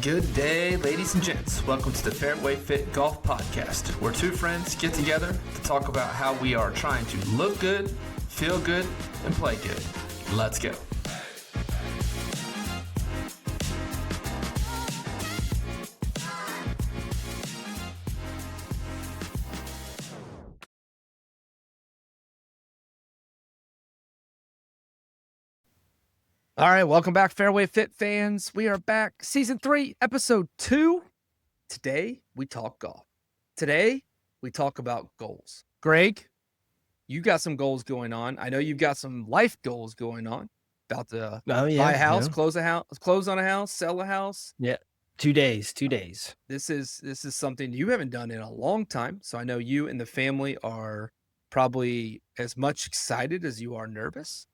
Good day, ladies and gents. Welcome to the Fairway Fit Golf Podcast, where two friends get together to talk about how we are trying to look good, feel good, and play good. Let's go. All right, welcome back, Fairway Fit fans. We are back, Season 3, Episode 2. Today, we talk golf. Today, we talk about goals. Greg, you got some goals going on. I know you've got some life goals going on. About to buy a house, close on a house, sell a house. Yeah, 2 days. This is something you haven't done in a long time. So I know you and the family are probably as much excited as you are nervous.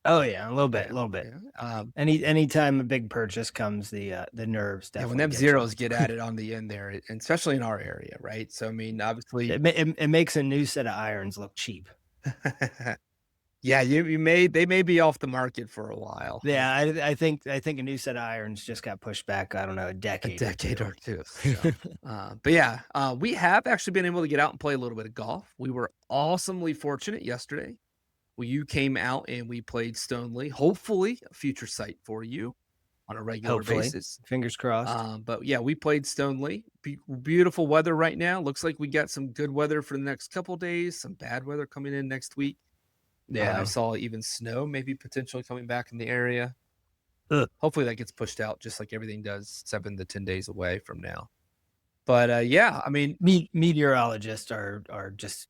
Oh yeah, a little bit. Yeah. Anytime a big purchase comes, the nerves definitely. When them zeros get added on the end there, and especially in our area, right? So I mean, obviously, it makes a new set of irons look cheap. Yeah, they may be off the market for a while. Yeah, I think a new set of irons just got pushed back. I don't know, a decade or two. So, but yeah, we have actually been able to get out and play a little bit of golf. We were awesomely fortunate yesterday. You came out and we played Stoneleigh. Hopefully, a future site for you on a regular basis. Fingers crossed. But yeah, we played Stoneleigh. Beautiful weather right now. Looks like we got some good weather for the next couple days. Some bad weather coming in next week. Yeah, I saw even snow maybe potentially coming back in the area. Hopefully that gets pushed out just like everything does 7 to 10 days away from now. But yeah, I mean, meteorologists are just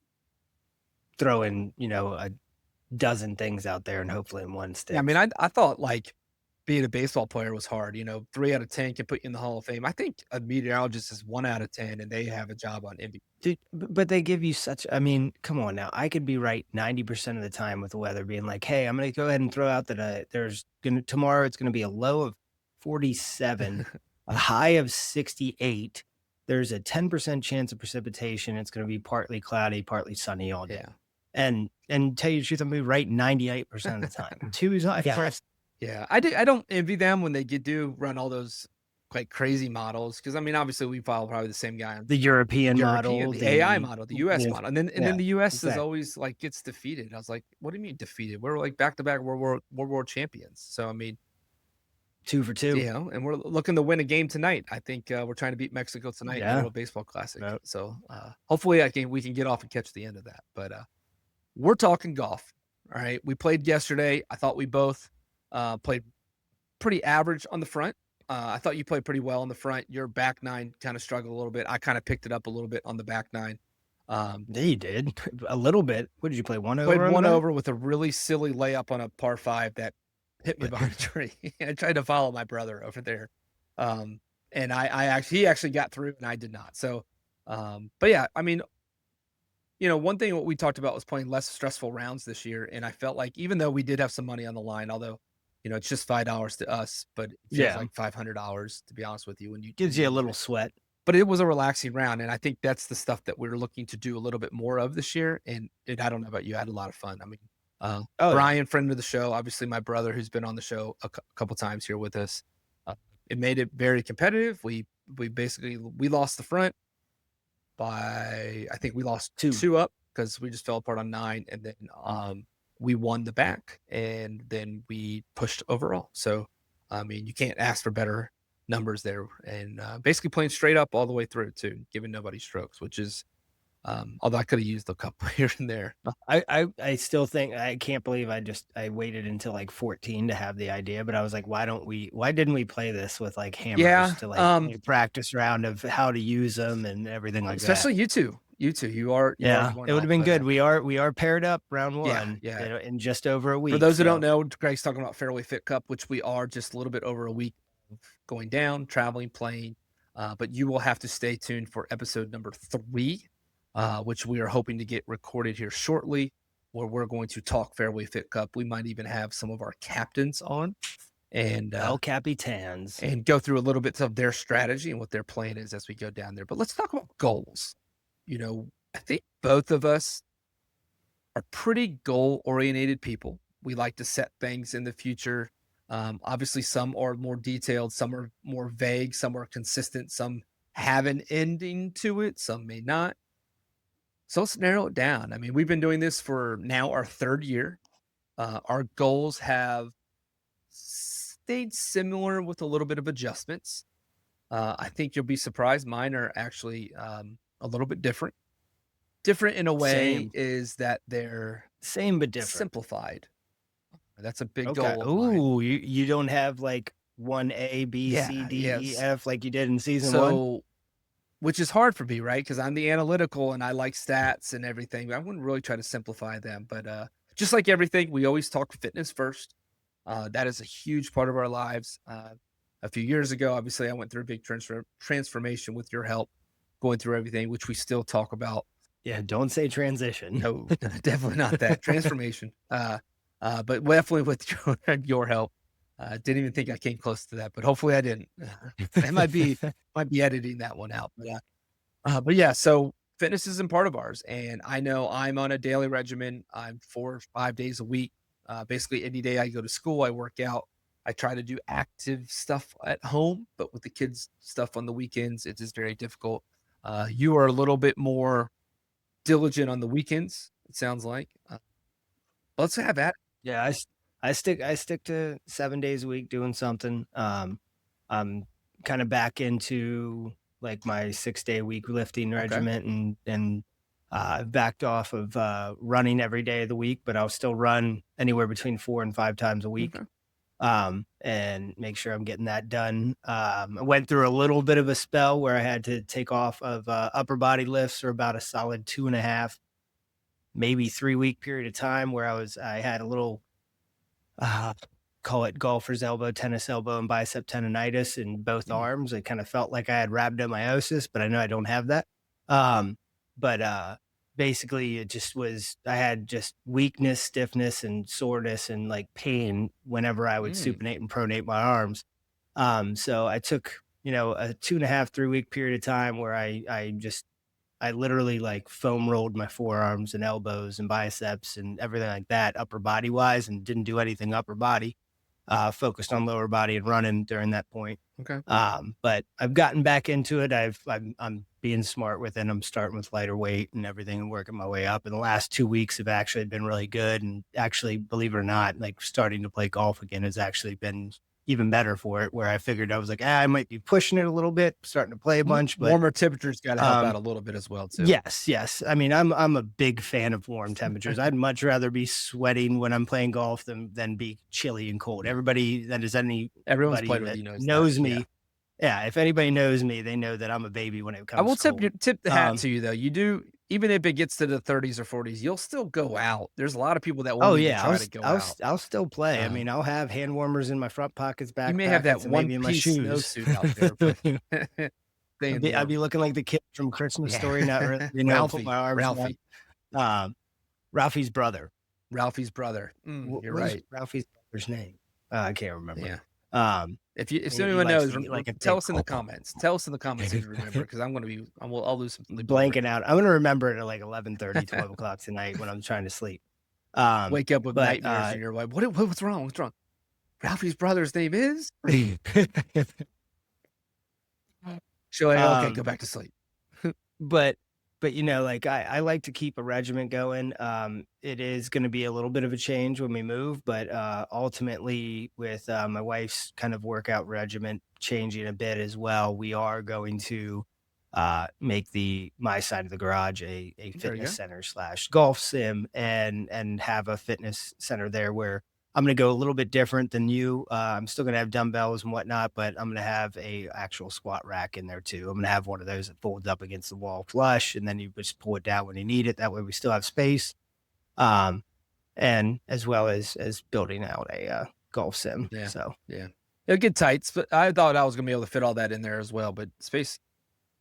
throwing a dozen things out there and hopefully in one sticks. Yeah, I mean, I thought like being a baseball player was hard. 3 out of 10 can put you in the Hall of Fame. I think a meteorologist is 1 out of 10 and they have a job on MVP. Dude, but they give you come on now. I could be right 90% of the time with the weather being like, hey, I'm going to go ahead and throw out that tomorrow it's going to be a low of 47, a high of 68. There's a 10% chance of precipitation. It's going to be partly cloudy, partly sunny all day. Yeah. And tell you the truth, I'm going to be right 98% of the time. 2 is not first. Yeah, I don't envy them when they do run all those quite crazy models because I mean obviously we follow probably the same guy on the European model, the AI model, the US model, and then the US is always like gets defeated. I was like, what do you mean defeated? We're like back-to-back World War champions. So I mean, 2 for 2. And we're looking to win a game tonight. I think we're trying to beat Mexico tonight in the World Baseball Classic. Yep. So hopefully we can get off and catch the end of that. But we're talking golf. All right, we played yesterday. I thought we both played pretty average on the front. I thought you played pretty well on the front. Your back nine kind of struggled a little bit. I kind of picked it up a little bit on the back nine. Yeah, you did a little bit. What did you play? 1 over? Played 1 over with a really silly layup on a par 5 that hit me behind a tree. I tried to follow my brother over there, and he actually got through and I did not. So, but yeah, I mean, one thing what we talked about was playing less stressful rounds this year, and I felt like even though we did have some money on the line, although it's just $5 to us, but it feels like $500 to be honest with you. And gives you a little sweat. But it was a relaxing round, and I think that's the stuff that we're looking to do a little bit more of this year. And I don't know about you, I had a lot of fun. I mean, Brian, friend of the show, obviously my brother who's been on the show a couple times here with us. It made it very competitive. We lost the front by I think we lost 2 up because we just fell apart on 9, and then we won the back, and then we pushed overall. So, I mean, you can't ask for better numbers there. And basically playing straight up all the way through, too, giving nobody strokes, which is, although I could have used a couple here and there. I still think, I can't believe I waited until like 14 to have the idea, but I was like, why didn't we play this with like hammers to like practice round of how to use them and everything like especially that. Especially you two. You are it would have been good. We are paired up round 1 in just over a week. For those who don't know, Greg's talking about Fairway Fit Cup, which we are just a little bit over a week of going down, traveling, playing. But you will have to stay tuned for episode number 3, which we are hoping to get recorded here shortly, where we're going to talk Fairway Fit Cup. We might even have some of our captains on and Capitans and go through a little bit of their strategy and what their plan is as we go down there. But let's talk about goals. I think both of us are pretty goal-oriented people. We like to set things in the future. Obviously, some are more detailed, some are more vague, some are consistent, some have an ending to it, some may not. So let's narrow it down. I mean, we've been doing this for now our third year. Our goals have stayed similar with a little bit of adjustments. I think you'll be surprised. Mine are actually a little bit different. Different in a way Same. is that they're Same, but different. simplified. That's a big Okay. goal of mine. Ooh, you don't have like 1A, B, C, Yeah, D, E, yes. F like you did in season 1? So, which is hard for me, right? Because I'm the analytical and I like stats and everything. But I wouldn't really try to simplify them. But just like everything, we always talk fitness first. That is a huge part of our lives. A few years ago, obviously, I went through a big transformation with your help, going through everything, which we still talk about. Yeah, don't say transition. No, definitely not that transformation. But definitely with your help. Didn't even think I came close to that, but hopefully I didn't. I might be editing that one out. But yeah, so fitness isn't part of ours, and I know I'm on a daily regimen. I'm 4 or 5 days a week. Basically, any day I go to school, I work out. I try to do active stuff at home, but with the kids stuff on the weekends, it is very difficult. You are a little bit more diligent on the weekends, it sounds like. Let's have at Yeah, I stick to 7 days a week doing something. I'm kinda back into, like, my 6-day week lifting okay, regiment and I've backed off of, running every day of the week, but I'll still run anywhere between 4 and 5 times a week, okay. and make sure I'm getting that done. I went through a little bit of a spell where I had to take off of, upper body lifts for about a solid 2.5, maybe 3-week period of time where I had a little uh, call it golfer's elbow, tennis elbow, and bicep tendonitis in both Mm, arms. It kind of felt like I had rhabdomyosis, but I know I don't have that. But basically, it just was, I had just weakness, stiffness, and soreness and like pain whenever I would mm, supinate and pronate my arms. So I took, a 2.5, 3-week period of time where I literally like foam rolled my forearms and elbows and biceps and everything like that, upper body wise, and didn't do anything upper body. Focused on lower body and running during that point. okay, But I've gotten back into it. I'm being smart with it. I'm starting with lighter weight and everything and working my way up. And the last 2 weeks have actually been really good. And actually, believe it or not, like starting to play golf again has actually been even better for it. Where I figured I was like, I might be pushing it a little bit, starting to play a bunch, but warmer temperatures gotta help out um, a little bit as well too. yes, yes. I mean, I'm a big fan of warm temperatures. I'd much rather be sweating when I'm playing golf than be chilly and cold. Everybody that is Everyone's anybody played with that you knows that, knows yeah. me, yeah, if anybody knows me, they know that I'm a baby when it I comes will to cold. tip the hat Um, to you though, you do even if it gets to the 30s or 40s, you'll still go out. There's a lot of people that oh won't even yeah, try to go out. I'll still play. I Um, mean, I'll have hand warmers in my front pockets, you may back have that pockets, and maybe in my one-piece shoes. snowsuit out there, but I'd staying be I'd warm. be looking like the kid from Christmas Yeah. Story, not put my arms around, Ralphie, um, Ralphie's brother. Ralphie's brother. You're What is right. Ralphie's brother's name? I can't remember. Yeah. Um, If he anyone likes knows, to get like a tell big us in the comments. Tell us in the comments if you remember, because I'm gonna be I'll lose some sleep over it. blanking out. I'm gonna remember it at like 11:30, 12 o'clock tonight when I'm trying to sleep. Um, Wake up with but nightmares and you're like, what's wrong? What's wrong? Ralphie's brother's name is? She'll like, okay, go um, back to sleep. but like I like to keep a regiment going. It is going to be a little bit of a change when we move, but ultimately with my wife's kind of workout regimen changing a bit as well, we are going to make the my side of the garage a There you fitness go. center slash golf sim and have a fitness center there where I'm going to go a little bit different than you. I'm still going to have dumbbells and whatnot, but I'm going to have a actual squat rack in there too. I'm going to have one of those that folds up against the wall flush, and then you just pull it down when you need it. That way, we still have space, um, and as well as building out a golf sim. Yeah. So Yeah. It'll get tight, but I thought I was gonna be able to fit all that in there as well, but space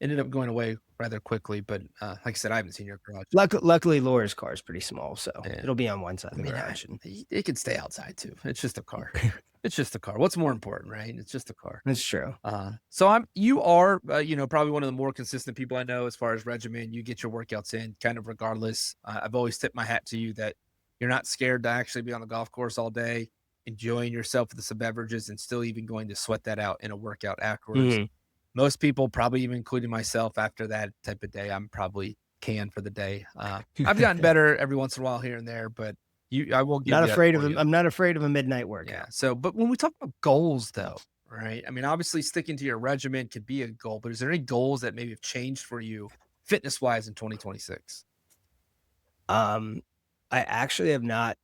ended up going away rather quickly. But like I said, I haven't seen your garage. luckily, Laura's car is pretty small, so Yeah. it'll be on one side I of the mean, garage. And it could stay outside too. It's just a car. It's just a car. What's more important, right? It's just a car. it's true. So you are, probably one of the more consistent people I know as far as regimen. You get your workouts in kind of regardless. I've always tipped my hat to you that you're not scared to actually be on the golf course all day. enjoying yourself with some beverages and still even going to sweat that out in a workout afterwards. Mhm. Most people, probably even including myself, after that type of day, I'm probably canned for the day. I've gotten better every once in a while here and there, but I will give Not you that afraid of for him. you. I'm not afraid of a midnight Yeah. workout. So, but when we talk about goals, though, right? I mean, obviously, sticking to your regimen could be a goal, but is there any goals that maybe have changed for you fitness wise in 2026? Um, I actually have not.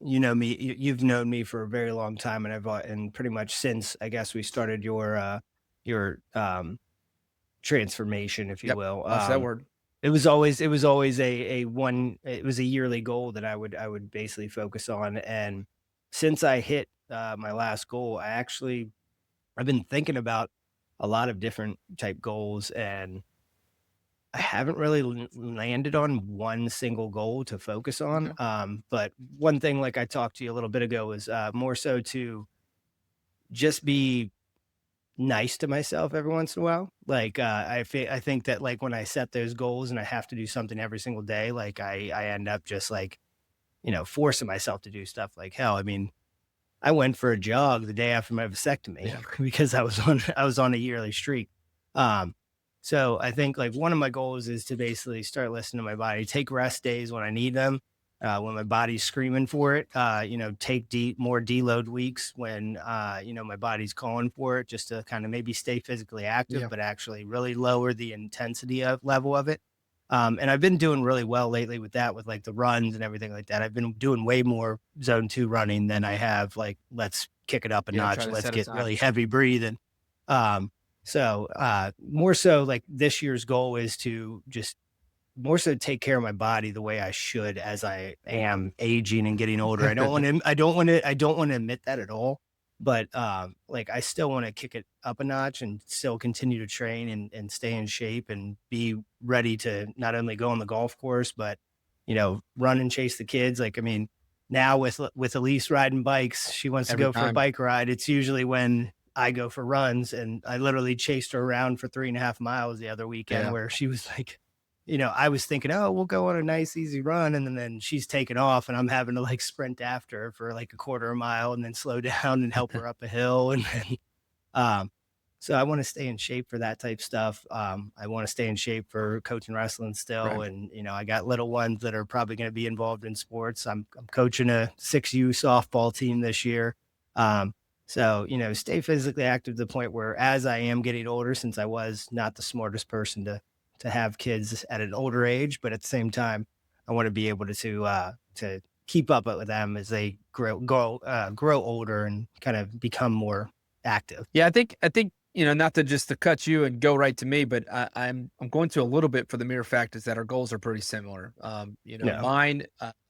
You know me. You've known me for a very long time, and and pretty much since I guess we started your transformation, if you Yep. will. Watch that word. It was always a one. It was a yearly goal that I would basically focus on, and since I hit my last goal, I've been thinking about a lot of different type goals, and I haven't really landed on one single goal to focus on. Okay. But one thing, like I talked to you a little bit ago, was more so to just be nice to myself every once in a while. Like I think that like when I set those goals and I have to do something every single day, like I end up just like forcing myself to do stuff. Like hell, I mean, I went for a jog the day after my vasectomy Yeah. because I was on a yearly streak. Um, so I think like one of my goals is to basically start listening to my body, take rest days when I need them, when my body's screaming for it. Take more deload weeks when my body's calling for it, just to kind of maybe stay physically active, Yeah. but actually really lower the intensity of level of it. And I've been doing really well lately with that, with like the runs and everything like that. I've been doing way more zone two running than I have like, let's kick it up a Yeah. Try notch. to Let's set a get time. really heavy breathing. More so like this year's goal is to just more so take care of my body the way I should as I am aging and getting older. I don't want to admit that at all. But like I still want to kick it up a notch and still continue to train and stay in shape and be ready to not only go on the golf course, but run and chase the kids. Like I mean, now with Elise riding bikes, she wants to Every go for a time. bike ride. It's usually when I go for runs, and I literally chased her around for 3.5 miles the other weekend, Yeah. where she was like, I was thinking, "Oh, we'll go on a nice easy run," and then she's taking off, and I'm having to, like, sprint after her for, like, a quarter of a mile and then slow down and help her up a hill, and then, um so I wanna stay in shape for that type stuff. I wanna stay in shape for coaching wrestling still, Right. and, I got little ones that are probably gonna be involved in sports. I'm coaching a 6U softball team this year. Stay physically active to the point where as I am getting older, since I was not the smartest person to have kids at an older age, but at the same time, I want to be able to keep up with them as they grow older and kind of become more active. Yeah, I think, not to just to cut you and go right to me, but I'm going to a little bit for the mere fact is that our goals are pretty similar. No. Mine,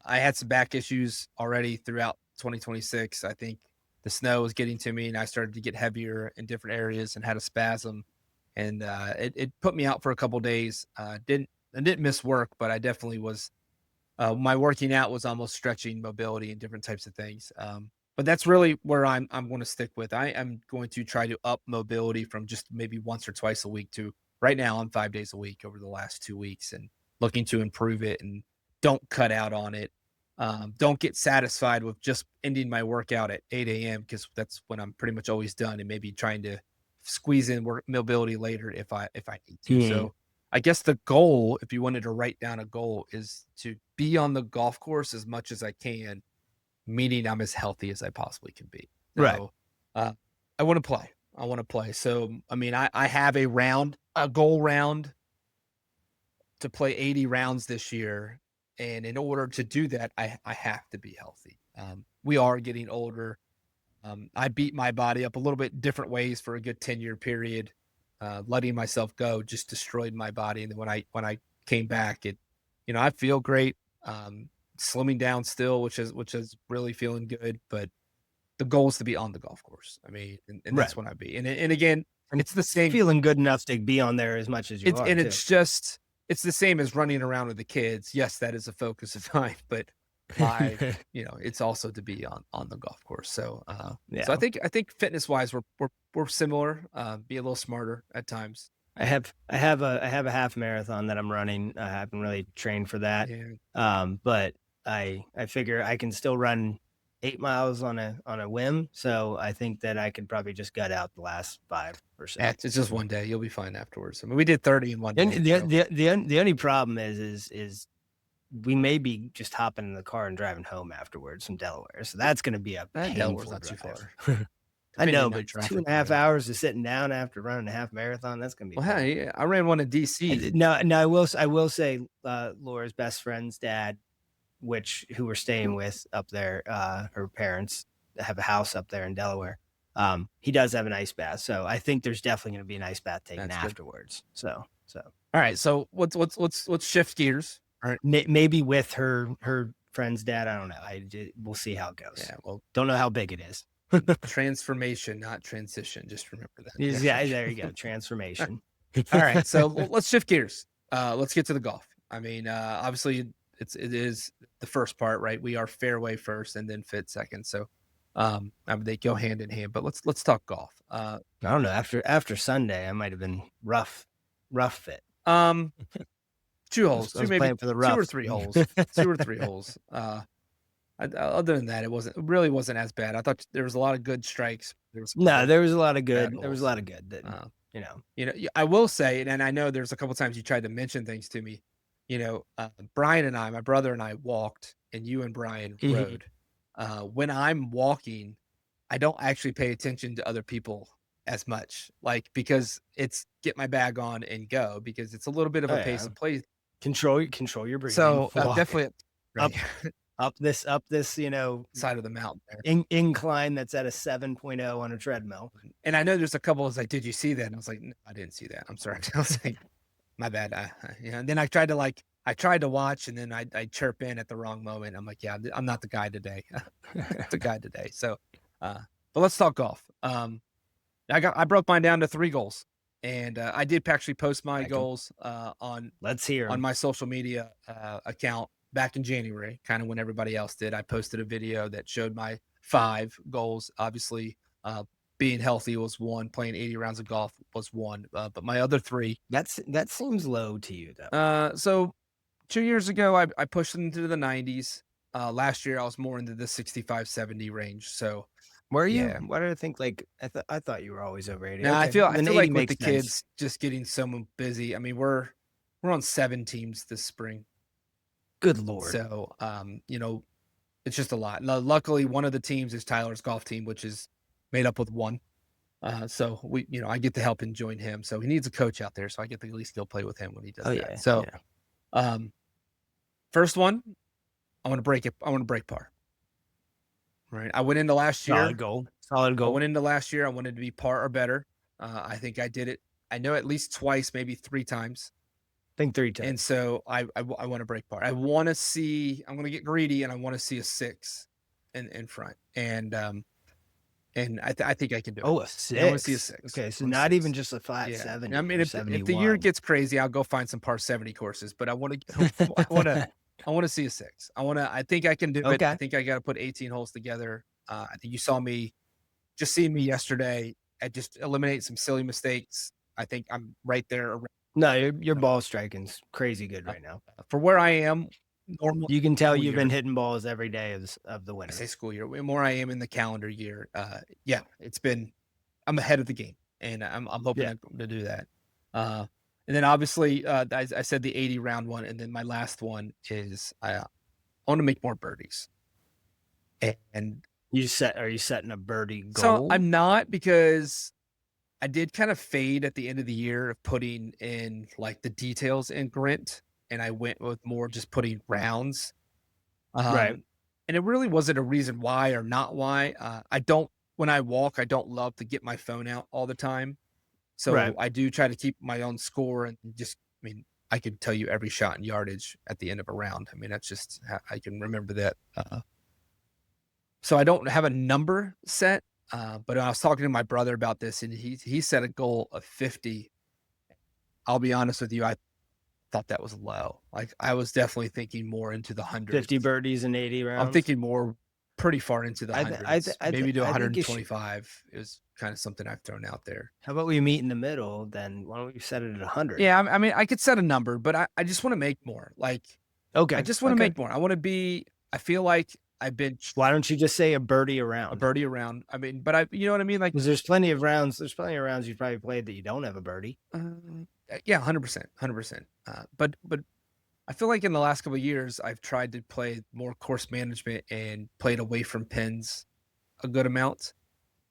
I had some back issues already throughout 2026. I think the snow was getting to me and I started to get heavier in different areas and had a spasm. And it put me out for a couple days. I didn't miss work, but I definitely was my working out was almost stretching mobility and different types of things. But that's really where I'm going to stick with. I am going to try to up mobility from just maybe once or twice a week to right now I'm 5 days a week over the last 2 weeks and looking to improve it and don't cut out on it. Don't get satisfied with just ending my workout at 8 a.m. because that's when I'm pretty much always done and maybe trying to squeeze in work mobility later if I need to. Hmm. So I guess the goal, if you wanted to write down a goal, is to be on the golf course as much as I can, meaning I'm as healthy as I possibly can be. Right. So, uh, I want to play. I want to play. So, I mean, I have a goal round to play 80 rounds this year, and in order to do that, I have to be healthy. We are getting older. I beat my body up a little bit different ways for a good 10-year period. Letting myself go just destroyed my body. And then when I came back, I feel great. Slimming down still, which is really feeling good. But the goal is to be on the golf course. I mean, and Right. that's what I be. And again, And it's the same. feeling good enough to be on there as much as you It's are and too. it's just it's the same as running around with the kids. Yes, that is a focus of mine, but it's also to be on the golf course. So I Yeah. think fitness wise, we're similar. Be a little smarter at times. I have a half marathon that I'm running. I haven't really trained for that. Yeah, But I figure I can still run 8 miles on a whim. So I think that I could probably just gut out the last 5 or so. It's just one day. You'll be fine afterwards. I mean, we did 30 in one And day. So. the only problem is we may be just hopping in the car and driving home afterwards from Delaware. So that's going to be a Delaware's painful not too drive. far. I know, Depending on but traffic, 2.5 hours of sitting down after running a half marathon, that's going to be Well, painful. hey, I ran one in DC. No, I will say, Laura's best friend's dad, who we're staying with up there, her parents have a house up there in Delaware. He does have an ice bath, so I think there's definitely going to be an ice bath taken That's good. afterwards. So All right, so let's shift gears. All right, maybe with her friend's dad. I don't know. We'll see how it goes. yeah, well, Don't know how big it is. transformation, not transition. Just remember that. Yeah, there you go. Transformation. All right, so let's shift gears. Let's get to the golf. I mean, obviously, it is the first part, right? We are fairway first, and then fit second. So, I mean, they go hand in hand. But let's talk golf. I don't know. After Sunday, I might have been rough fit. 2 holes, I was maybe playing for the 2 rough. or 3 holes, 2 or 3 holes. Other than that, it really wasn't as bad. I thought there was a lot of good strikes. There was a lot of good. bad There was a lot of good. That, I will say, and I know there's a couple times you tried to mention things to me. Brian and I, my brother and I walked, and you and Brian rode. When I'm walking, I don't actually pay attention to other people as much, like, because it's get my bag on and go, because it's a little bit of a pace of play. Control your breathing. So definitely up this side of the mountain there. Incline that's at a 7.0 on a treadmill. And I know there's a couple was like, did you see that? And I was like, no, I didn't see that. I'm sorry. I was like, my bad. And then I tried to watch, and then I chirp in at the wrong moment. I'm like, yeah, I'm not the guy today. The guy today. So, but let's talk golf. I broke mine down to 3 goals, and I did actually post my goals on my social media account back in January, kind of when everybody else did. I posted a video that showed my 5 goals. Obviously, being healthy was 1, playing 80 rounds of golf was 1, but my other 3. That seems low to you, though. So 2 years ago, I pushed into the 90s. Last year, I was more into the 65, 70 range. So were you? Yeah. Why did I think I thought you were always over 80? Now, okay. I feel like with the sense. kids just getting so busy. I mean, we're on 7 teams this spring. Good Lord. So, it's just a lot. Now, luckily, one of the teams is Tyler's golf team, which is made up with 1. So I get to help and join him. So he needs a coach out there, so I get to at least go play with him when he does that. Yeah. So, first one, I want to break it. I want to break par. Right. I went into last year. Solid goal. I went into last year. I wanted to be par or better. I think I did it. I know at least twice, maybe 3 times. I think 3 times. And so I want to break par. I want to see. I'm going to get greedy, and I want to see a 6 in front. And I think I can do it. Oh, a 6. I want to see a 6. Okay, so not even just a 5, 7. I mean, if the year gets crazy, I'll go find some par 70 courses. But I want to see a 6. I think I can do it. I think I got to put 18 holes together. I think you saw me yesterday. I just eliminate some silly mistakes. I think I'm right there. No, your ball striking's crazy good right now. For where I am, normal. You can tell you've been hitting balls every day of the winter. I say school year. The more I am in the calendar year, I'm ahead of the game, and I'm hoping to do that. And then obviously, I said the 80 round one, and then my last one is I want to make more birdies. And are you setting a birdie goal? So I'm not, because I did kind of fade at the end of the year of putting in like the details in Grint, and I went with more just putting rounds. Right. And it really wasn't a reason why or not why. When I walk, I don't love to get my phone out all the time. So I do try to keep my own score, and I can tell you every shot and yardage at the end of a round. I mean, that's just how I can remember that. So I don't have a number set, but I was talking to my brother about this, and he set a goal of 50. I'll be honest with you, I thought that was low. Like, I was definitely thinking more into the hundreds. 50 birdies and 80 rounds. I'm thinking more pretty far into the hundreds, maybe to 125 is kind of something I've thrown out there. How about we meet in the middle? Then why don't we set it at 100? Yeah, I mean, I could set a number, but I just want to make more. Like, okay, I just want to make more. I want to be. I feel like I've been Why don't you just say a birdie a around? birdie around. I mean, but you know what I mean? Like, Because there's plenty of rounds you've probably played that you don't have a birdie. yeah, 100%, 100%. But I feel like in the last couple of years, I've tried to play more course management and played away from pins a good amount.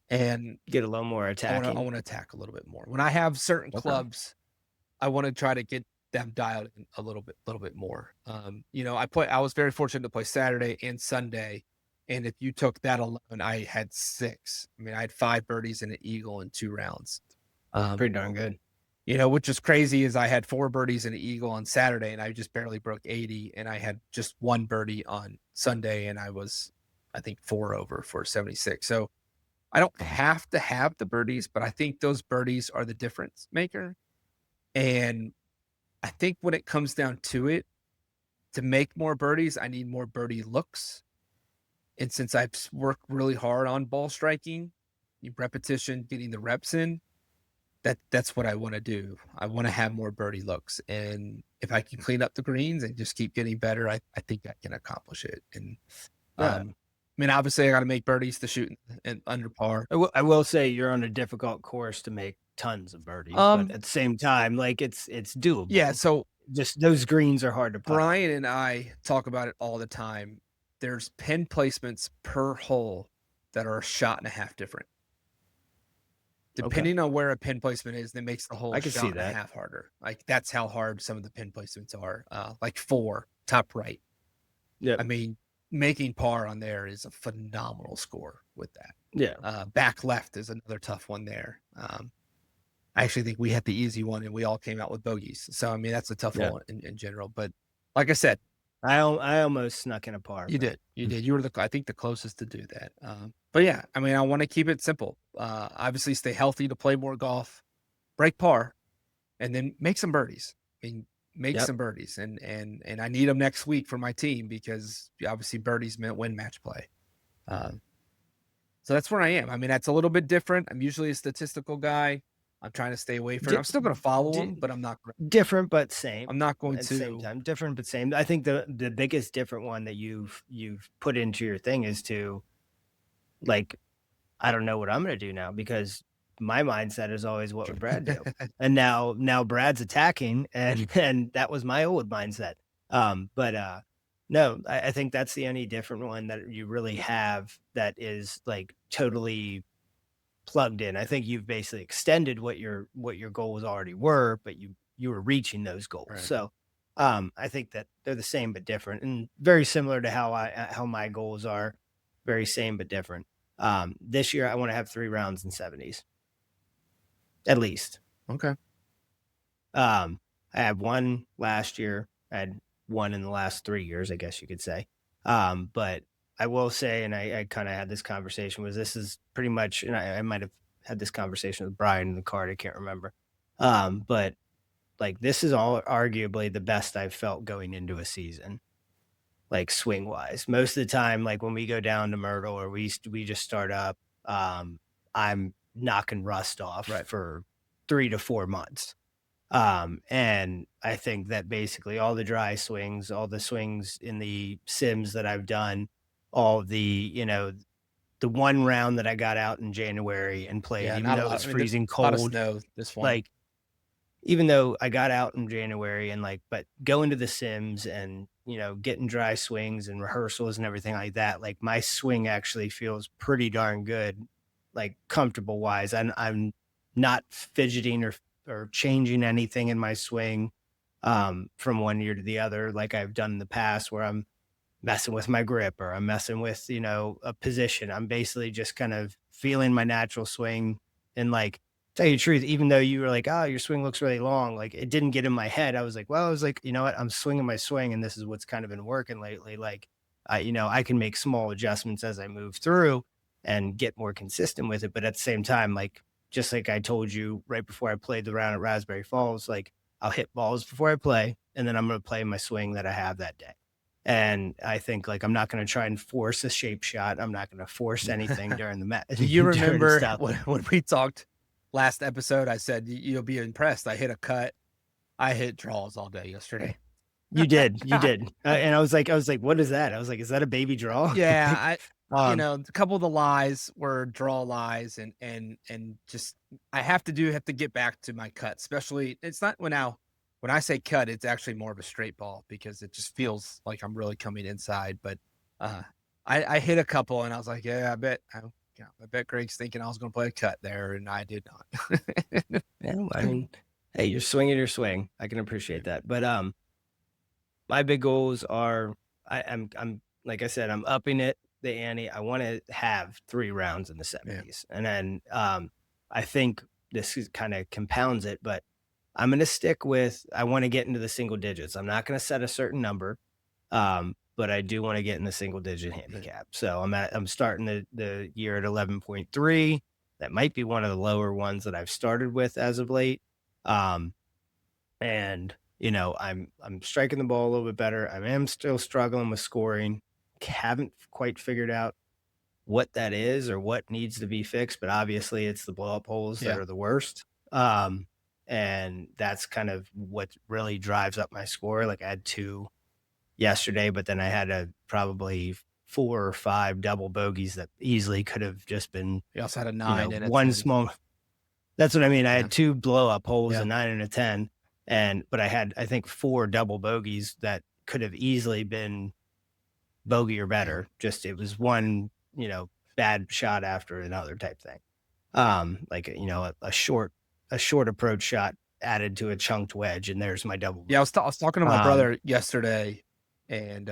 And Get a little more I attacking. want to attack a little bit more. When I have certain Okay. clubs, I want to try to get them dialed in a little bit more. I was very fortunate to play Saturday and Sunday. And if you took that alone, I had six. I mean, I had 5 birdies and an eagle in 2 rounds. Um, Pretty darn good. which is crazy is I had 4 birdies and an eagle on Saturday and I just barely broke 80. And I had just 1 birdie on Sunday and I was, I think, 4 over for 76. So I don't have to have the birdies, but I think those birdies are the difference maker. And I think when it comes down to it, to make more birdies, I need more birdie looks. And since I've worked really hard on ball striking, repetition, getting the reps in, that's what I want to do. I want to have more birdie looks. And if I can clean up the greens and just keep getting better, I think I can accomplish it. And Yeah. I mean, obviously I got to make birdies to shoot and under par. I will say you're on a difficult course to make tons of birdies, but Um, at the same time, like it's doable. yeah, so Just those greens are hard to putt on. Brian and I talk about it all the time. There's pin placements per hole that are a shot and a half different. Okay. Depending on where a pin placement is, that makes the whole I can shot see and a that. half harder. Like that's how hard some of the pin placements are. Like 4 top right. Yep. I mean, making par on there is a phenomenal score with that. Yeah. Back left is another tough one there. I actually think we had the easy one and we all came out with bogeys. So I mean, that's a tough Yeah. one in general. But like I said, I almost snuck in a par, you but did. You did. You were I think the closest to do that. But yeah, I mean, I want to keep it simple. Obviously stay healthy to play more golf, break par, and then make some birdies. I mean, make yep. some birdies. And I need them next week for my team because obviously birdies meant win match play. So that's where I am. I mean, that's a little bit different. I'm usually a statistical guy. I'm trying to stay away from it. Di I'm still going to follow di them, but different but same I'm not going at the same to. time. Different but same. I think the biggest different one that you've put into your thing is to, like, I don't know what I'm gonna do now because my mindset is always what would Brad do? And now Brad's attacking and and that was my old mindset. But no, I think that's the only different one that you really have that is like totally plugged in. I think you've basically extended what your goals already were, but you were reaching those goals. Right. So I think that they're the same but different and very similar to how my goals are, very same but different. This year I want to have 3 rounds in 70s at least. Okay. I had one last year. I had one in the last 3 years, I guess you could say. But I will say, and I kind of had this conversation was this is pretty much, and I might have had this conversation with Brian in the card. I can't remember. But like this is all arguably the best I've felt going into a season, like swing wise. Most of the time, like when we go down to Myrtle or we just start up, I'm knocking rust off Right. for 3 to 4 months. And I think that basically all the dry swings, all the swings in the sims that I've done, all the one round that I got out in January and played, Yeah, even not a though it lot. was I mean, there's freezing a lot of cold, snow this one. like even though I got out in January and like, but going to the sims and, getting dry swings and rehearsals and everything like that, like my swing actually feels pretty darn good, like comfortable wise. I'm not fidgeting or changing anything in my swing from one year to the other, like I've done in the past where I'm messing with my grip or I'm messing with, a position. I'm basically just kind of feeling my natural swing and like tell you the truth, even though you were like, oh, your swing looks really long, like it didn't get in my head. I was like, you know what? I'm swinging my swing and this is what's kind of been working lately. Like, I can make small adjustments as I move through and get more consistent with it. But at the same time, like, just like I told you right before I played the round at Raspberry Falls, like I'll hit balls before I play and then I'm going to play my swing that I have that day. And I think like I'm not going to try and force a shape shot. I'm not going to force anything during the match. Do you during remember stuff. when we talked last episode? I said you'll be impressed. I hit a cut. I hit draws all day yesterday. You did, and I was like, "What is that?" I was like, "Is that a baby draw?" Yeah, Like, a couple of the lies were draw lies and just I have to get back to my cut, especially it's not when I say cut, it's actually more of a straight ball because it just feels like I'm really coming inside. But uh I hit a couple and I was like, yeah, I bet Greg's thinking I was gonna play a cut there, and I did not. yeah, I mean, hey, you're swinging your swing. I can appreciate that, but, my big goals are I'm like I said, I'm upping it, the ante. I wanna have 3 rounds in the Yeah. 70s, and then, I think this is kinda compounds it, but I'm gonna stick with I wanna get into the single digits. I'm not gonna set a certain number, but I do wanna get in the single digit Right. handicap. So I'm starting the year at 11.3. That might be one of the lower ones that I've started with as of late. Um, and, I'm striking the ball a little bit better. I am still struggling with scoring. Haven't quite figured out what that is or what needs to be fixed, but obviously it's the blow up holes that Yeah. are the worst. And that's kind of what really drives up my score. Like I had 2 yesterday, but then I had a probably 4 or 5 double bogeys that easily could have just been, You also had a 9 and a one 10. small. That's what I mean. I Yeah. had 2 blow up holes, a Yeah. 9 and a 10, but I had, I think, 4 double bogeys that could have easily been bogey or Yeah. better. Just it was one, bad shot after another type thing. Like, a short approach shot added to a chunked wedge, and there's my double Yeah, bogey. I was talking to my Um, brother yesterday, and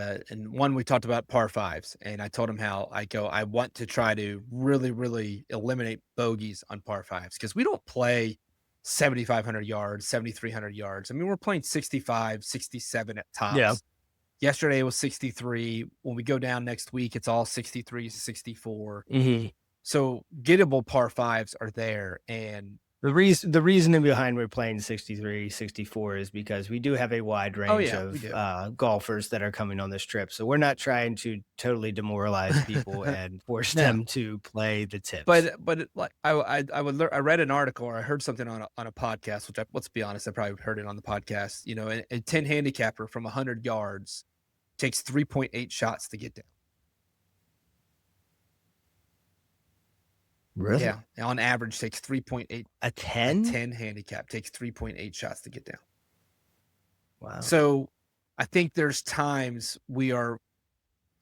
one we talked about par fives, and I told him how I want to try to really, really eliminate bogeys on par fives because we don't play 7,500 yards, 7,300 yards. I mean, we're playing 65, 67 at yeah. tops. Yesterday it was 63. When we go down next week, it's all 63, 64. Mhm. So gettable par fives are there, and The reasoning behind we're playing 63, 64 is because we do have a wide oh range yeah, we of, do. golfers that are coming on this trip, so we're not trying to totally demoralize people and force No. them to play the tips. Like, I read an article or I heard something on a podcast, which let's be honest, I probably heard it on the podcast, a 10 handicapper from 100 yards takes 3.8 shots to get down. Really? Yeah, on average takes 3.8. A A 10? 10 handicap takes 3.8 shots to get down. Wow. So, I think there's times we are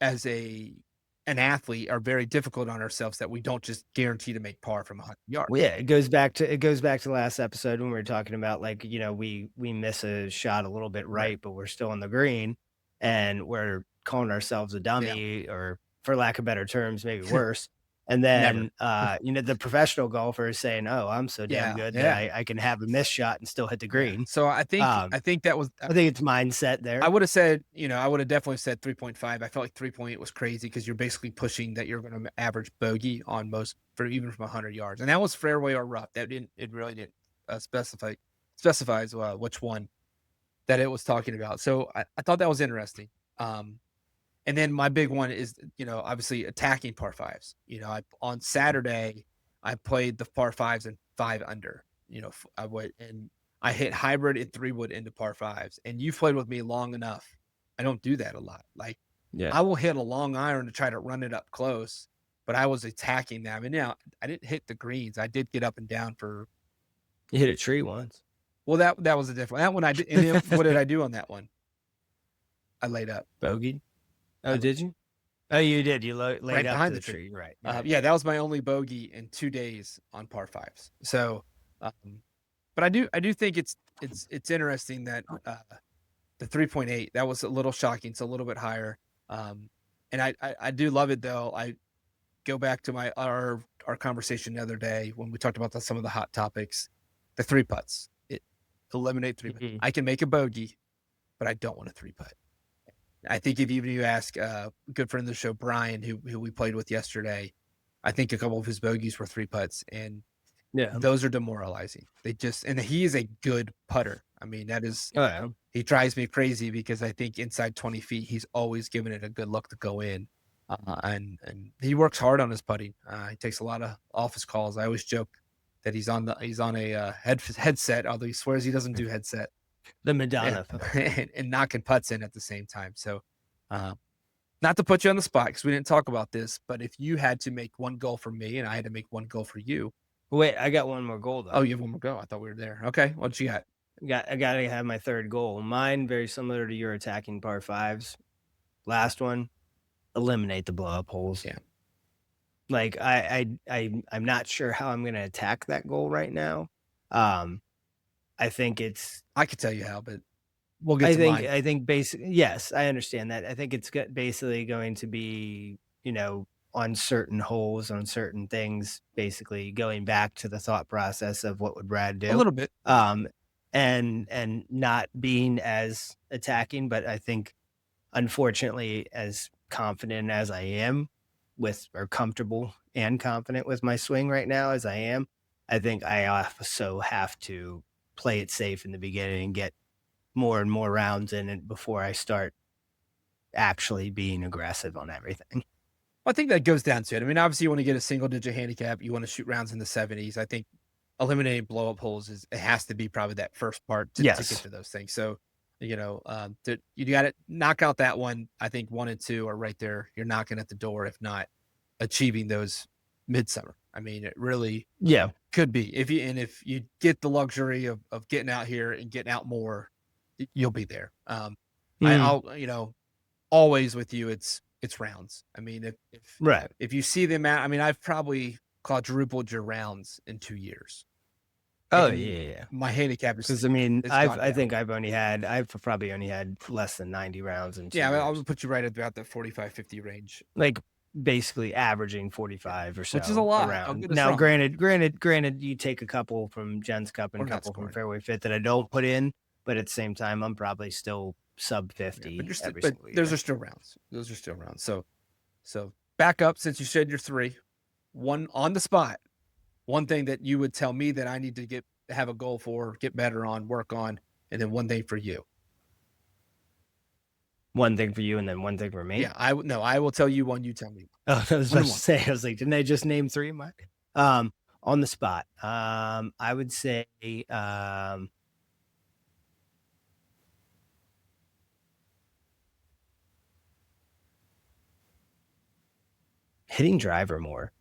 as an athlete are very difficult on ourselves that we don't just guarantee to make par from 100 yards. Well, yeah, it goes back to last episode when we were talking about, like, we miss a shot a little bit Right. right, but we're still on the green, and we're calling ourselves a Yeah. dummy, or for lack of better terms, maybe worse. And Never. then, the professional golfer is saying, "Oh, I'm so damn Yeah, good that yeah, I can have a missed shot and still hit the yeah. green." So Um, I think that was I think it's mindset I there. would have said, I would have definitely said 3.5. I felt like 3.8 was crazy because you're basically pushing that you're going to average bogey on most for even from 100 yards, and that was fairway or rough. It really didn't specifies which one that it was talking about. So I thought that was interesting. And then my big one is, obviously attacking par fives. On Saturday I played the par fives and 5 under. I would and I hit hybrid and 3 wood into par fives. And you've played with me long enough. I don't do that a lot. Like Yeah. I will hit a long iron to try to run it up close, but I was attacking them. And now I didn't hit the greens. I did get up and down for You hit a tree once. well, that was a different that one I did. And then what did I do on that one? I laid up. Bogeyed? Oh, I did you? Oh, you did. You laid right up to behind the the tree. tree. Right. Right. Yeah, that was my only bogey in 2 days on par fives. So, but I do think it's interesting that, the 3.8, that was a little shocking. It's a little bit higher. And I do love it though. I go back to our conversation the other day when we talked about some of the hot topics, the 3 putts. Eliminate 3 putts. Mhm. I can make a bogey, but I don't want a 3 putt. I think if even you ask a good friend of the show, Brian, who we played with yesterday, I think a couple of his bogeys were 3 putts, and Yeah. those are demoralizing. And he is a good putter. I mean, that is Oh, yeah. he drives me crazy because I think inside 20 feet, he's always giving it a good look to go in. And he works hard on his putting. He takes a lot of office calls. I always joke that he's on a headset, although he swears he doesn't do headset. The Yeah, Madonna. and knocking putts in at the same time. So, uh, not to put you on the spot because we didn't talk about this, but if you had to make one goal for me and I had to make one goal for you. Wait, I got one more goal Oh, though. you have one more go. I thought we were there. Okay, what you got? I gotta have my third goal. Mine very similar to your attacking par fives. Last one, eliminate the blow up holes. Yeah, Like I'm not sure how I'm gonna attack that goal right now. Um, I think it's I could tell you how, but we'll get to mine. I think basically yes, I understand that. I think it's basically going to be, on certain holes, on certain things, basically going back to the thought process of what would Brad A do. little bit. Um, and not being as attacking, but I think unfortunately as confident as I am with or comfortable and confident with my swing right now as I am, I think I also have to play it safe in the beginning and get more and more rounds in it before I start actually being aggressive on everything. I think that goes down to it. I mean, obviously, you want to get a single digit handicap. You want to shoot rounds in the 70s. I think eliminating blow up holes it has to be probably that first part to get Yes. to those things. So, you got to knock out that one. I think 1 and 2 are right there. You're knocking at the door, if not achieving those midsummer. I mean, it really Yeah. could be if you get the luxury of getting out here and getting out more, you'll be there. Mm, I'll always with you, it's rounds. I mean, right. if you see the amount, I mean, I've probably quadrupled your rounds in 2 years, Oh and yeah, yeah. my handicap Because I mean, is gone I down. think I've probably only had less than 90 rounds in two Yeah, I years. would put you right at about the 45-50 range, Like basically averaging yeah, 45 or which is a so lot. Don't around. get us Now, wrong. granted, you take a couple from Jen's Cup and We're a not couple from scoring. Fairway Fit that I don't put in, but at the same time, I'm probably still sub Yeah, but 50 every but single those are year. still rounds. Those are still rounds. So back up since you said you're 3, 1 on the spot. One thing that you would tell me that I need to have a goal for, get better on, work on, and then one thing for you. One thing for you and then one thing for Yeah, me. no, I will tell you one, you tell me. Oh, I was 1 about and to 1. say, I was like, didn't I just name 3 of mine? On the spot, I would say, hitting driver more.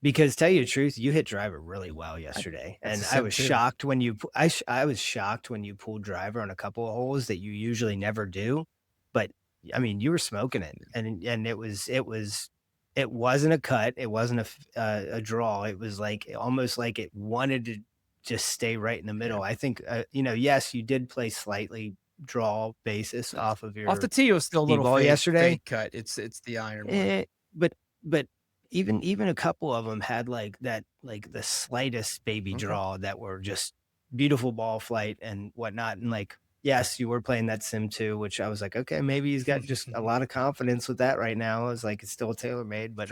Because tell you the truth, you hit driver really well I yesterday, that's a and I sim was too. shocked when I was shocked when you pulled driver on a couple of holes that you usually never do, but, I mean, you were smoking it, and it wasn't a cut, it wasn't a draw, it was, like, almost like it wanted to just stay right in the Yeah. middle. I think, yes, you did play slightly draw basis off of Off the your tee, it was still a tee little ball yesterday, fade cut. It's the iron more. Eh, but but even a couple of them had, like, that like, the slightest baby Okay. draw that were just beautiful ball flight and whatnot, and, like, yes, you were playing that sim too, which I was like, "Okay, maybe he's got just a lot of confidence with that right now." I was like, "It's still tailor-made," but,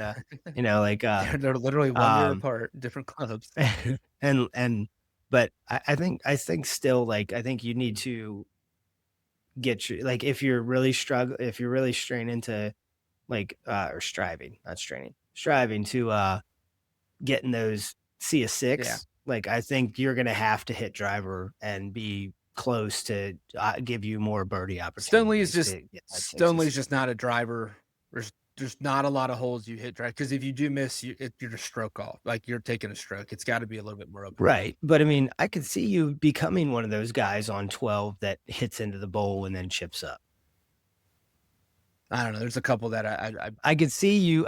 like, They're literally 1 year um, apart, different clubs. and but I think still, like, I think you need to get your like, if you're really straining to like, or striving, not straining, striving to, get in those see a Yeah. 6, like, I think you're gonna have to hit driver and be close to, give you more birdie opportunities to get that 6 or Stoneleigh is 7. just not a driver. There's not a lot of holes you hit drive because if you do miss, you're just stroke off. Like you're taking a stroke. It's got to be a little bit more open. Right, but, I mean, I could see you becoming one of those guys on 12 that hits into the bowl and then chips up. I don't know. There's a couple that I could see you,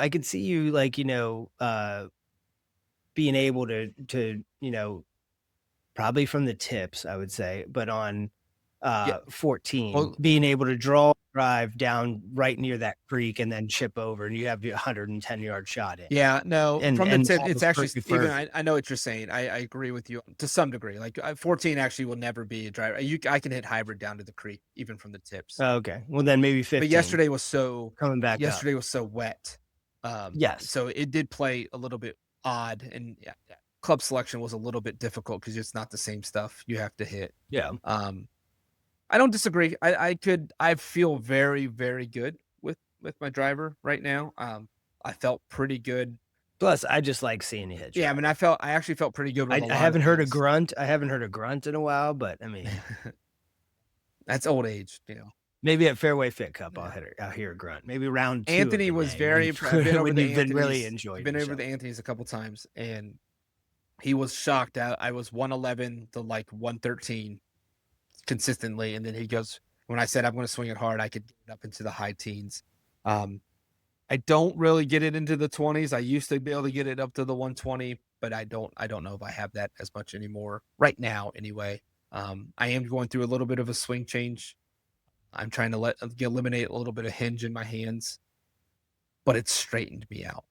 like, being able to, probably from the tips, I would say, but on, yeah. 14, Well, being able to draw a drive down right near that creek and then chip over, and you have your 110-yard shot in, yeah, no, from the and tip, it's almost actually perfect even birdie. I know what you're saying. I agree with you to some degree. Like 14 actually will never be a driver. I can hit hybrid down to the creek even from the tips. Okay, well, then maybe But 15 coming back up. yesterday was so wet. Yes. So it did play a little bit odd and yeah, club selection was a little bit difficult because it's not the same stuff you have to hit. Yeah. Um, I don't disagree. I feel very, very good with my driver right now. I felt pretty good Plus, I just like seeing you hit Yeah, I shots. mean, I actually felt pretty good with a I lot of haven't heard a things. grunt. I haven't heard a grunt in a while, but I mean, That's old age, you know. maybe at Fairway Fit Cup, Yeah. I'll hear a grunt. Maybe round 2 of Anthony the was day very I've been over when the you've been really Anthony's. I've enjoying been over yourself. the Anthony's a couple times, and he was shocked. I was 111 to like 113 consistently, and then he goes, when I said I'm going to swing it hard, I could get it up into the high teens. Um, I don't really get it into the 20s. I used to be able to get it up to the 120, but I don't know if I have that as much anymore right now anyway. I am going through a little bit of a swing change. I'm trying to eliminate a little bit of hinge in my hands, but it's straightened me out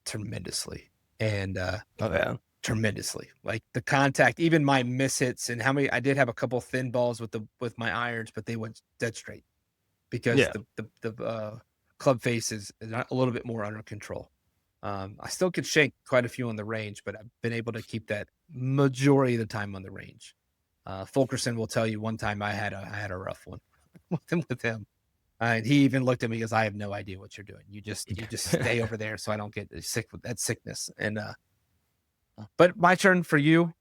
tremendously. And Oh, yeah. tremendously. Like the contact, even my mishits and how many I did have a couple thin balls with my irons, but they went dead straight because Yeah. the club face is a little bit more under control. I still could shank quite a few on the range, but I've been able to keep that majority of the time on the range. Fulkerson will tell you one time I had a rough one with him. And he even looked at me as I have no idea what you're doing. You just stay over there so I don't get sick with that sickness. And but my turn for you.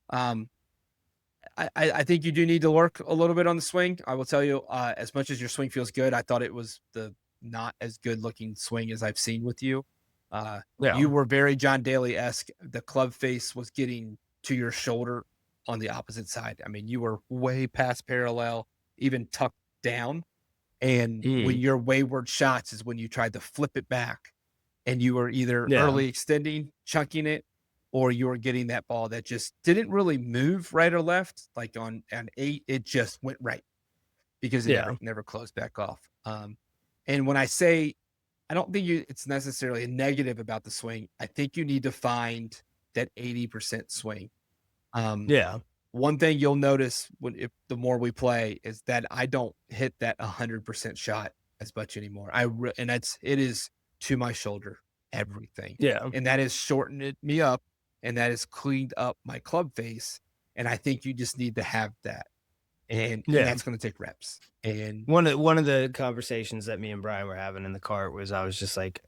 I think you do need to work a little bit on the swing. I will tell you, as much as your swing feels good, I thought it was the not as good looking swing as I've seen with you. Yeah. You were very John Daly esque. The club face was getting to your shoulder on the opposite side. I mean, you were way past parallel, even tucked down. And when Mm. your wayward shots is when you tried to flip it back and you were either Yeah. early extending, chunking it, or you were getting that ball that just didn't really move right or left. Like on 8, it just went right because it Yeah. never closed back off. And when I say I don't think it's necessarily a negative about the swing, I think you need to find that 80% swing. Um, Yeah. one thing you'll notice if the more we play is that I don't hit that 100% shot as much anymore. And it is to my shoulder everything, Yeah. and that has shortened me up, and that has cleaned up my club face. And I think you just need to have that, and Yeah. that's going to take reps. And One of the conversations that me and Brian were having in the cart was I was just like,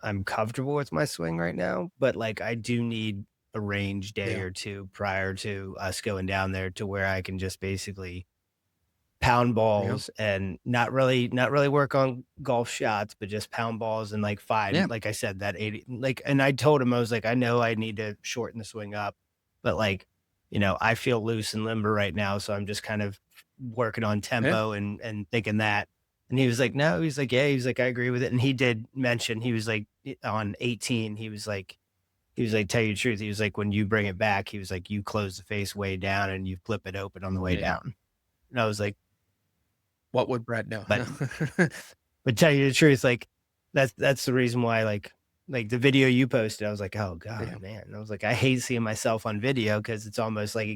I'm comfortable with my swing right now, but like I do need a range day yeah, or two prior to us going down there to where I can just basically pound yeah, balls and not really work on golf shots, but just pound balls and like yeah. find, like I said, that 80 like, and I told him, I was like, I know I need to shorten the swing up, but like, I feel loose and limber right now. So I'm just kind of working on Yeah. tempo and thinking that. And he was like, no, he's like, yeah, he's like, I agree with it. And he did mention, he was like on 18, he was like, tell you the truth. He was like, when you bring it back, he was like, you close the face way down and you flip it open on the way Yeah. down. And I was like, What would Brad know? but No. But tell you the truth, like that's the reason why, like the video you posted, I was like, oh Yeah. God, man. I was like, I hate seeing myself on video because it's almost like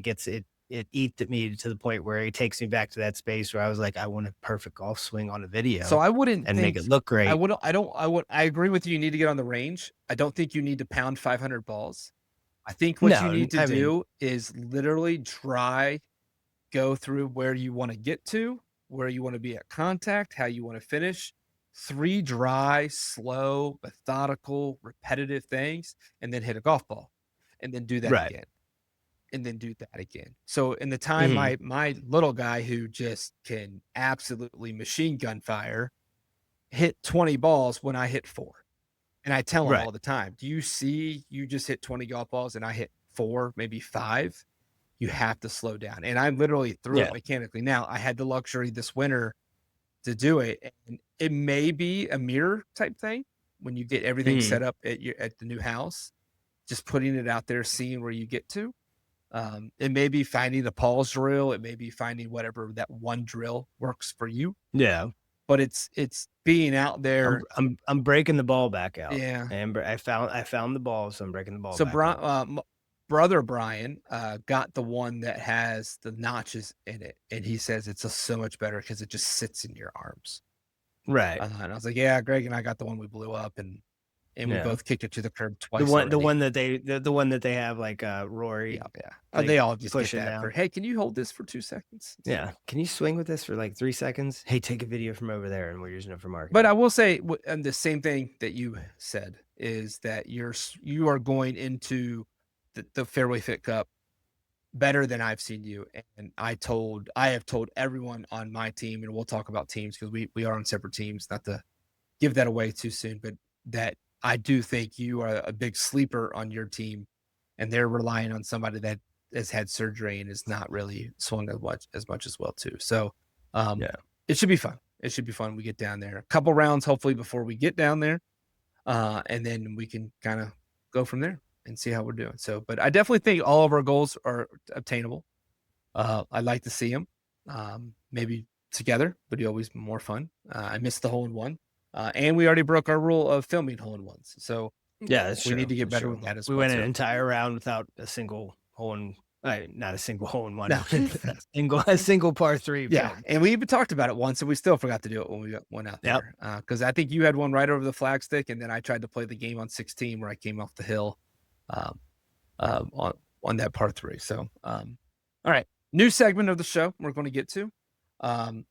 it eats at me to the point where it takes me back to that space where I was like, I want a perfect golf swing on a So video I wouldn't and make think it look I great. wouldn't I don't I agree with you, you need to get on the range. I don't think you need to pound 500 balls. I think what you No, need to I mean, do is literally go through where you wanna get to, where you wanna be at contact, how you wanna finish. 3 dry, slow, methodical, repetitive things, and then hit a golf ball, and then do that right. again, and then do that again. So in the time Hmm. my little guy who just can absolutely machine gun fire hit 20 balls when I hit 4. And I tell him Right. all the time, "Do you see you just hit 20 golf balls and I hit 4, maybe 5? You have to slow down." And I literally threw it Yeah. mechanically. Now, I had the luxury this winter to do it, and it may be a mirror type thing when you get everything Hmm. set up at the new house, just putting it out there, seeing where you get to. It may be finding the Paul's drill, it may be finding whatever that one drill works for you, Yeah. but it's being out I'm there. I'm I'm breaking the ball back out. Yeah. And I found the ball, so I'm breaking the ball So back out. brother Brian, got the one that has the notches in it, and he says it's just so much better because it just sits in your arms. Right. And I was like, "Yeah, Greg and I got the one we blew up, and we Yeah. both kicked it to the curb The twice one the already." one that the one that they have, like, Yeah, Rory, yeah. like, They all just get pushing that for, down. "Hey, can you hold this for 2 seconds?" It's Yeah. "Can you swing with this for, like, 3 seconds? Hey, take a video from over there, and we're using it for But marketing." I will say, and the same thing that you said, is that you are going into the Fairway Fit Cup better than I've seen you. And I have told everyone on my team, and we'll talk about teams because we are on separate teams, not to give that away too soon, but that I do think you are a big sleeper on your team, and they're relying on somebody that has had surgery and is not really swung as much as well too. So Yeah. it should be fun. It should be fun. We get down there, a couple rounds hopefully before we get down there, and then we can kind of go from there and see how we're doing. So, but I definitely think all of our goals are obtainable. I'd like to see them, maybe together, but it'd always more fun. I missed the hole in one, and we already broke our rule of filming hole in ones. So Yeah, that's we true. need to get That's better true. with that as We well went an too. entire round without a single hole in, not a single hole in one, No. a single par three Yeah, film. and we even talked about it once, and we still forgot to do it when we went out Yep. there. Because I think you had one right over the flagstick, and then I tried to play the game on 16 where I came off the hill, um, on that par three. So, all right, new segment of the show we're going to get to.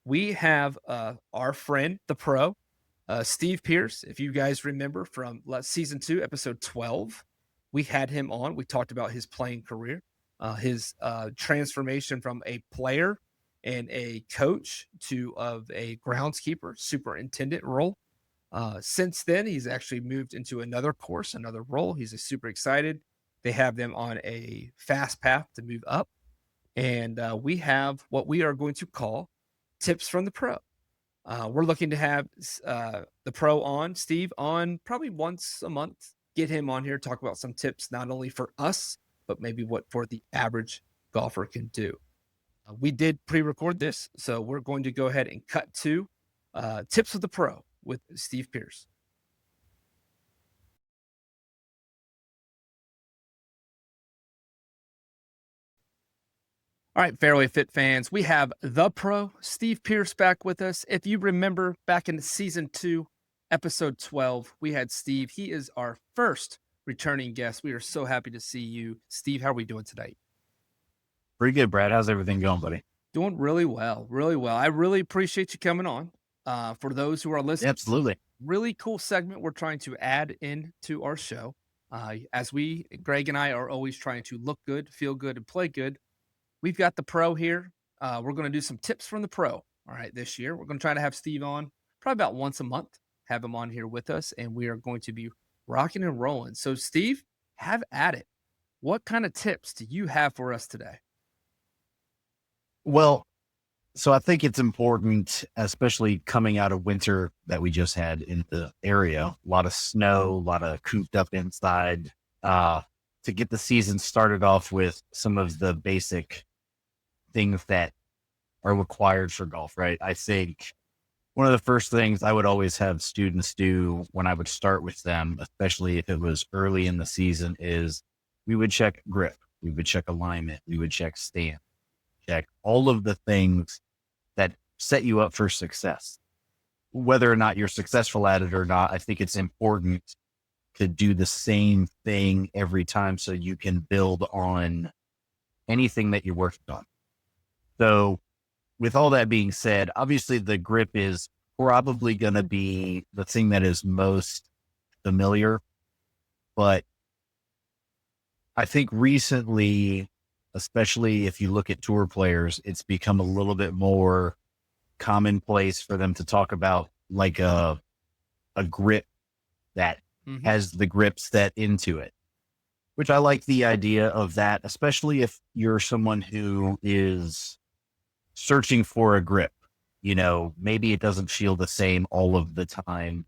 We have our friend, the pro, Steve Pierce. If you guys remember from season 2, episode 12, we had him on. We talked about his playing career, his transformation from a player and a coach to of a groundskeeper superintendent role. Since then, he's actually moved into another course, another role. He's super excited. They have them on a fast path to move up. And we have what we are going to call tips from the pro. We're looking to have the pro on, Steve, on probably once a month. Get him on here, talk about some tips, not only for us, but maybe what for the average golfer can do. We did pre-record this, so we're going to go ahead and cut to tips of the pro with Steve Pierce. All right, Fairway Fit fans, we have the pro, Steve Pierce, back with us. If you remember back in season 2, episode 12, we had Steve. He is our first returning guest. We are so happy to see you. Steve, how are we doing today? Pretty good, Brad. How's everything going, buddy? Doing really well, really well. I really appreciate you coming on. For those who are listening, Absolutely. really cool segment we're trying to add into our show. As Greg and I are always trying to look good, feel good, and play good. We've got the pro here. We're going to do some tips from the pro. All right, this year we're going to try to have Steve on probably about once a month. Have him on here with us, and we are going to be rocking and rolling. So, Steve, have at it. What kind of tips do you have for us today? Well, so I think it's important, especially coming out of winter that we just had in the area, a lot of snow, a lot of cooped up inside, to get the season started off with some of the basic things that are required for golf, right? I think one of the first things I would always have students do when I would start with them, especially if it was early in the season, is we would check grip, we would check alignment, we would check stand, check all of the things that set you up for success. Whether or not you're successful at it or not, I think it's important to do the same thing every time so you can build on anything that you're working on. So with all that being said, obviously the grip is probably going to be the thing that is most familiar, but I think recently, especially if you look at tour players, it's become a little bit more commonplace for them to talk about like a grip that has the grip set into it, which I like the idea of that, especially if you're someone who is searching for a grip. You know, maybe it doesn't feel the same all of the time,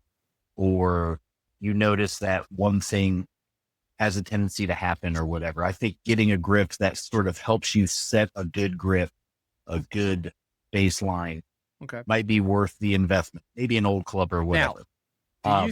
or you notice that one thing has a tendency to happen or whatever. I think getting a grip that sort of helps you set a good grip, a good baseline, might be worth the investment. Maybe an old club or whatever. Now,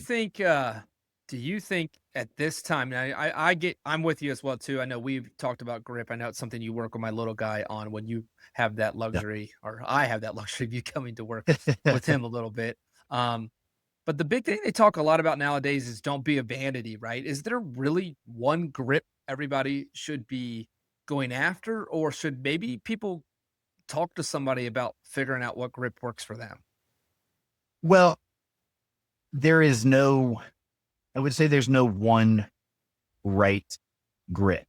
do you think at this time, and I'm with you as well too. I know we've talked about grip. I know it's something you work with my little guy on when you have that luxury, or I have that luxury of you coming to work with him a little bit. But the big thing they talk a lot about nowadays is don't be a vanity, right? Is there really one grip everybody should be going after, or should maybe people talk to somebody about figuring out what grip works for them? Well, there is no, I would say there's no one right grip.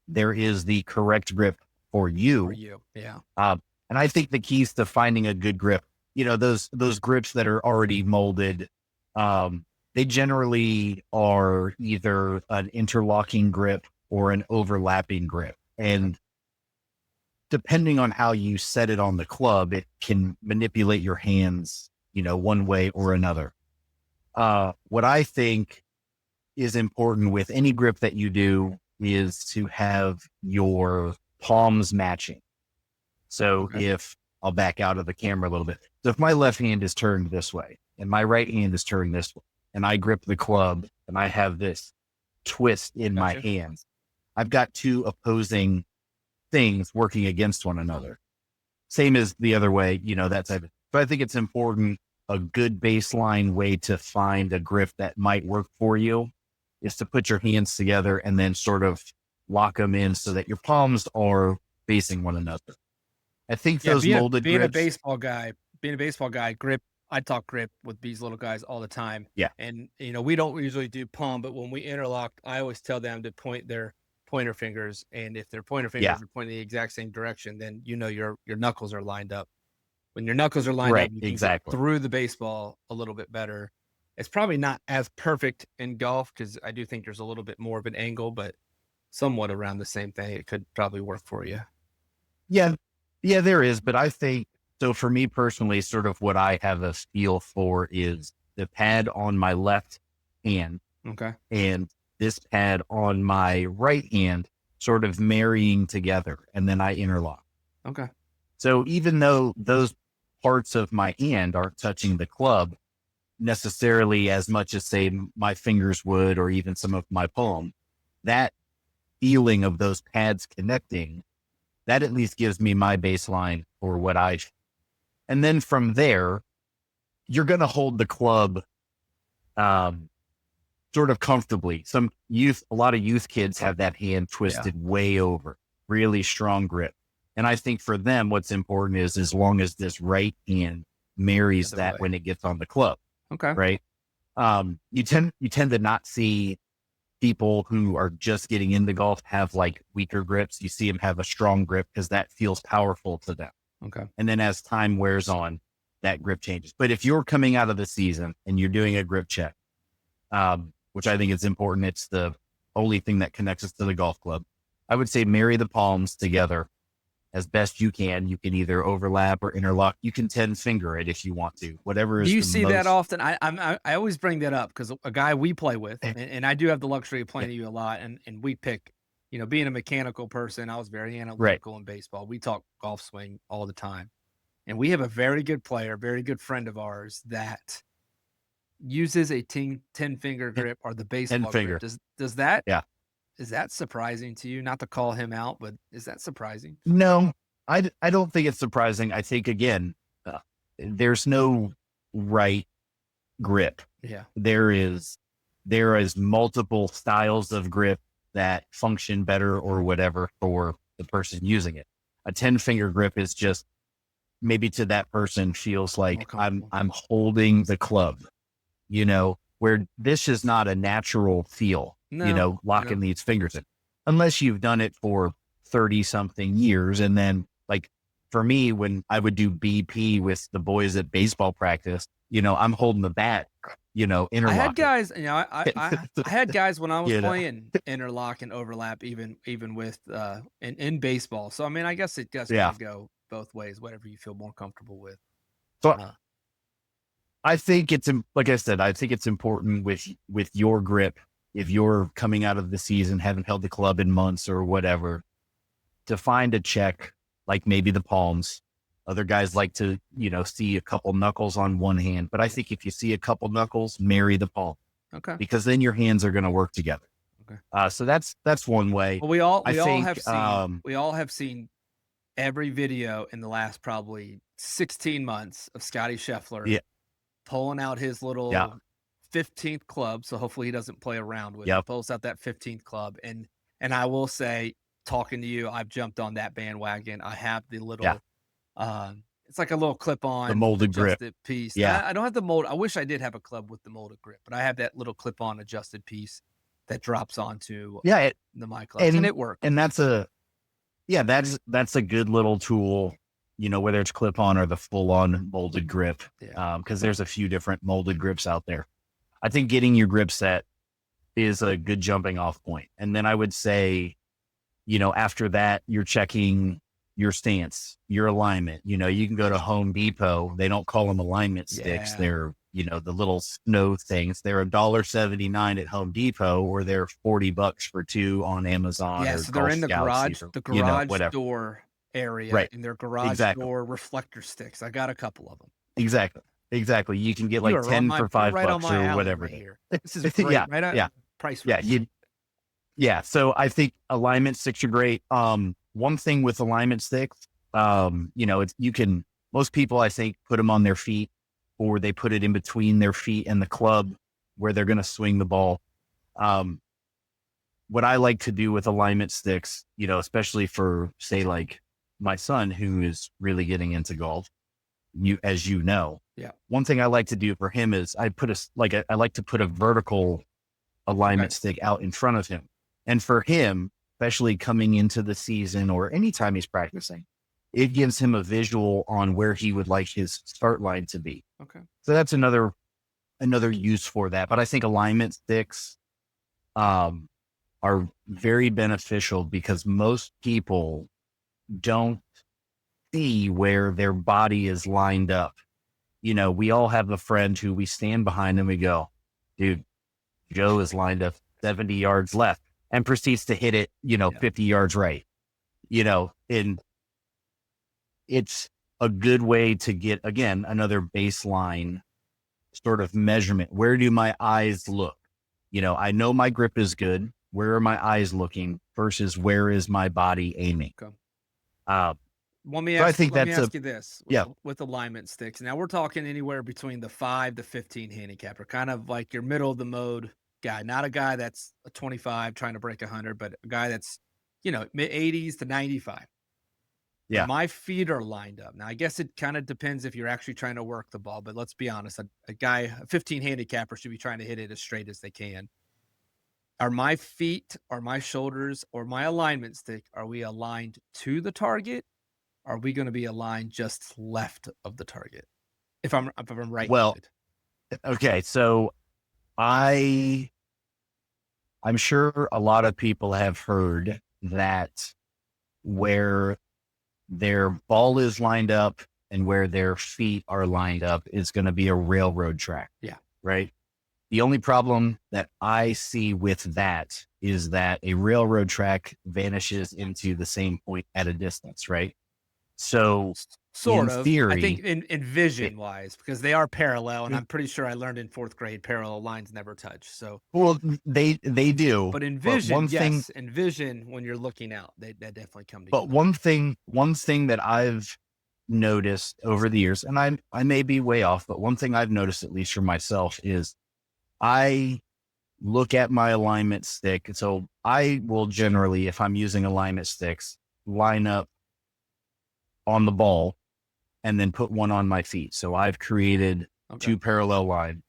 There is the correct grip for you. Yeah. And I think the keys to finding a good grip, those grips that are already molded, they generally are either an interlocking grip or an overlapping grip. And depending on how you set it on the club, it can manipulate your hands, one way or another. What I think is important with any grip that you do is to have your palms matching. So if I'll back out of the camera a little bit. So if my left hand is turned this way and my right hand is turned this way, and I grip the club and I have this twist in my hands, I've got two opposing things working against one another. Same as the other way, that type of. So I think it's important. A good baseline way to find a grip that might work for you is to put your hands together and then sort of lock them in so that your palms are facing one another. I think those molded being grips. Being a baseball guy, grip. I talk grip with these little guys all the time. Yeah. And we don't usually do palm, but when we interlock, I always tell them to point their pointer fingers, and if their pointer fingers are pointing the exact same direction, then your knuckles are lined up. When your knuckles are lined up, you can get through the baseball a little bit better. It's probably not as perfect in golf because I do think there's a little bit more of an angle, but somewhat around the same thing. It could probably work for you. Yeah, there is. But I think, so for me personally, sort of what I have a feel for is the pad on my left hand. Okay. And this pad on my right hand sort of marrying together, and then I interlock. Okay. So even though those parts of my hand aren't touching the club necessarily as much as, say, my fingers would, or even some of my palm, that feeling of those pads connecting, that at least gives me my baseline for what and then from there, you're going to hold the club sort of comfortably. A lot of youth kids have that hand twisted way over, really strong grip. And I think for them, what's important is as long as this right hand marries that when it gets on the club. Okay. Right. You tend to not see people who are just getting into golf have like weaker grips. You see them have a strong grip because that feels powerful to them. Okay. And then as time wears on, that grip changes. But if you're coming out of the season and you're doing a grip check, which I think is important, it's the only thing that connects us to the golf club. I would say marry the palms together as best you can. You can either overlap or interlock. You can 10 finger it if you want to. Whatever is. Do you see that often? I always bring that up because a guy we play with, and I do have the luxury of playing you a lot, and we pick. Being a mechanical person, I was very analytical in baseball. We talk golf swing all the time, and we have a very good player, very good friend of ours that uses a 10-finger grip or the baseball grip. Does that? Yeah. Is that surprising to you? Not to call him out, but is that surprising? No, I don't think it's surprising. I think, again, there's no right grip. Yeah. There is multiple styles of grip that function better or whatever for the person using it. A 10-finger grip is just maybe to that person feels like I'm holding the club, where this is not a natural feel. Locking these fingers in, unless you've done it for 30 something years. And then like for me, when I would do BP with the boys at baseball practice, I'm holding the bat, interlocking. I had guys, I had guys when I was playing interlock and overlap, even with, in baseball. So, I mean, I guess it does go both ways, whatever you feel more comfortable with. So I think like I said, I think it's important with your grip. If you're coming out of the season, haven't held the club in months or whatever, to find a check, like maybe the palms. Other guys like to, see a couple knuckles on one hand. But I think if you see a couple knuckles, marry the palm. Okay. Because then your hands are going to work together. Okay. So that's one way. Well, we all have seen every video in the last probably 16 months of Scotty Scheffler pulling out his little 15th club, so hopefully he doesn't play around with it. Pulls out that 15th club, and I will say, talking to you, I've jumped on that bandwagon. I have the little It's like a little clip-on, the molded grip. adjusted piece. Yeah. I don't have the mold. I wish I did have a club with the molded grip, but I have that little clip-on adjusted piece that drops onto my clubs, and it works. And that's a good little tool, whether it's clip-on or the full-on molded grip. Because there's a few different molded grips out there. I think getting your grip set is a good jumping off point. And then I would say, after that, you're checking your stance, your alignment. You can go to Home Depot. They don't call them alignment sticks. Yeah. They're, the little snow things. They're $1.79 at Home Depot, or they're $40 for 2 on Amazon. Yeah, or so they're in the garage door area, right? In their garage door reflector sticks. I got a couple of them. Exactly. You can get like 10 for $5 or whatever. Right here. This is great. Price. Yeah. So I think alignment sticks are great. One thing with alignment sticks, most people, I think, put them on their feet, or they put it in between their feet and the club where they're going to swing the ball. What I like to do with alignment sticks, especially for, say, like my son, who is really getting into golf, as you know, one thing I like to do for him is I like to put a vertical alignment stick out in front of him. And for him, especially coming into the season or anytime he's practicing, it gives him a visual on where he would like his start line to be. Okay. So that's another use for that. But I think alignment sticks are very beneficial because most people don't see where their body is lined up. We all have a friend who we stand behind and we go, dude, Joe is lined up 70 yards left, and proceeds to hit it, 50 yards right. And it's a good way to get, again, another baseline sort of measurement. Where do my eyes look? I know my grip is good. Where are my eyes looking versus where is my body aiming? Okay. Let me ask you this. With alignment sticks. Now we're talking anywhere between the 5 to 15 handicapper, kind of like your middle of the mode guy, not a guy that's a 25 trying to break 100, but a guy that's, mid 80s to 95. Yeah. My feet are lined up. Now, I guess it kind of depends if you're actually trying to work the ball, but let's be honest, a 15 handicapper should be trying to hit it as straight as they can. Are my feet, or my shoulders, or my alignment stick, are we aligned to the target? Are we going to be aligned just left of the target? If I'm right. Well, okay. So I'm sure a lot of people have heard that where their ball is lined up and where their feet are lined up is going to be a railroad track. Yeah. Right. The only problem that I see with that is that a railroad track vanishes into the same point at a distance. Right. So sort in of theory, I think in vision wise, because they are parallel, and I'm pretty sure I learned in 4th grade parallel lines never touch. So they do, but in vision, in vision, when you're looking out, that definitely come together. But one thing that I've noticed over the years, and I may be way off, but one thing I've noticed, at least for myself, is I look at my alignment stick. So I will generally, if I'm using alignment sticks, line up on the ball and then put one on my feet. So I've created 2 parallel lines,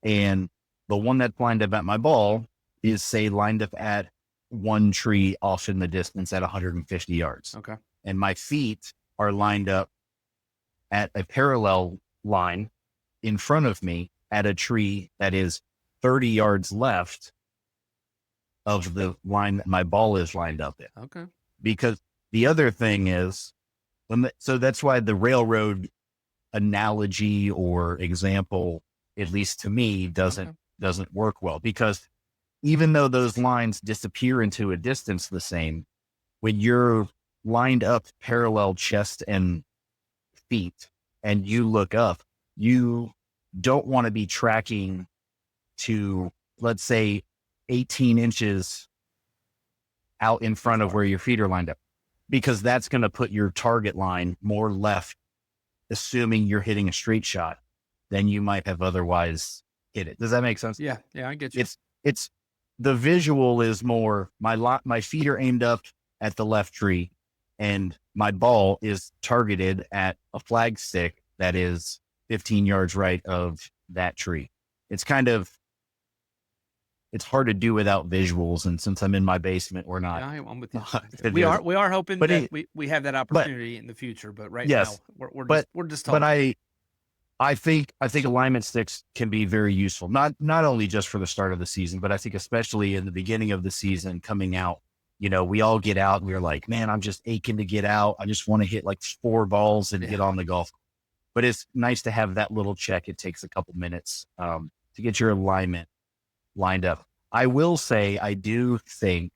and the one that's lined up at my ball is, say, lined up at one tree off in the distance at 150 yards. Okay. And my feet are lined up at a parallel line in front of me at a tree that is 30 yards left of the line that my ball is lined up in. Okay. Because the other thing is, so that's why the railroad analogy or example, at least to me, doesn't work well, because even though those lines disappear into a distance the same, when you're lined up parallel chest and feet and you look up, you don't want to be tracking to, let's say, 18 inches out in front of where your feet are lined up, because that's going to put your target line more left, assuming you're hitting a straight shot, than you might have otherwise hit it. Does that make sense? Yeah, I get you. It's the visual is more, my feet are aimed up at the left tree, and my ball is targeted at a flag stick that is 15 yards right of that tree. It's hard to do without visuals. And since I'm in my basement, we're not. Yeah, I'm with you. We are hoping that we have that opportunity in the future, but right now we're just talking. But I think alignment sticks can be very useful, not only just for the start of the season, but I think especially in the beginning of the season coming out. We all get out and we're like, man, I'm just aching to get out. I just want to hit like 4 balls and get on the golf. But it's nice to have that little check. It takes a couple minutes to get your alignment lined up. I will say, I do think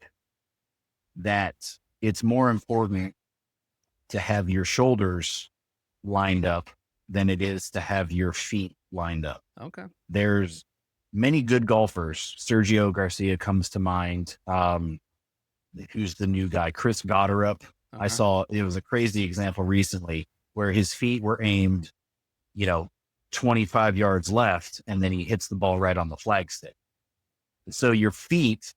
that it's more important to have your shoulders lined up than it is to have your feet lined up. Okay. There's many good golfers. Sergio Garcia comes to mind. Who's the new guy? Chris Gotterup. Okay. I saw, it was a crazy example recently where his feet were aimed, 25 yards left, and then he hits the ball right on the flag stick. So your feet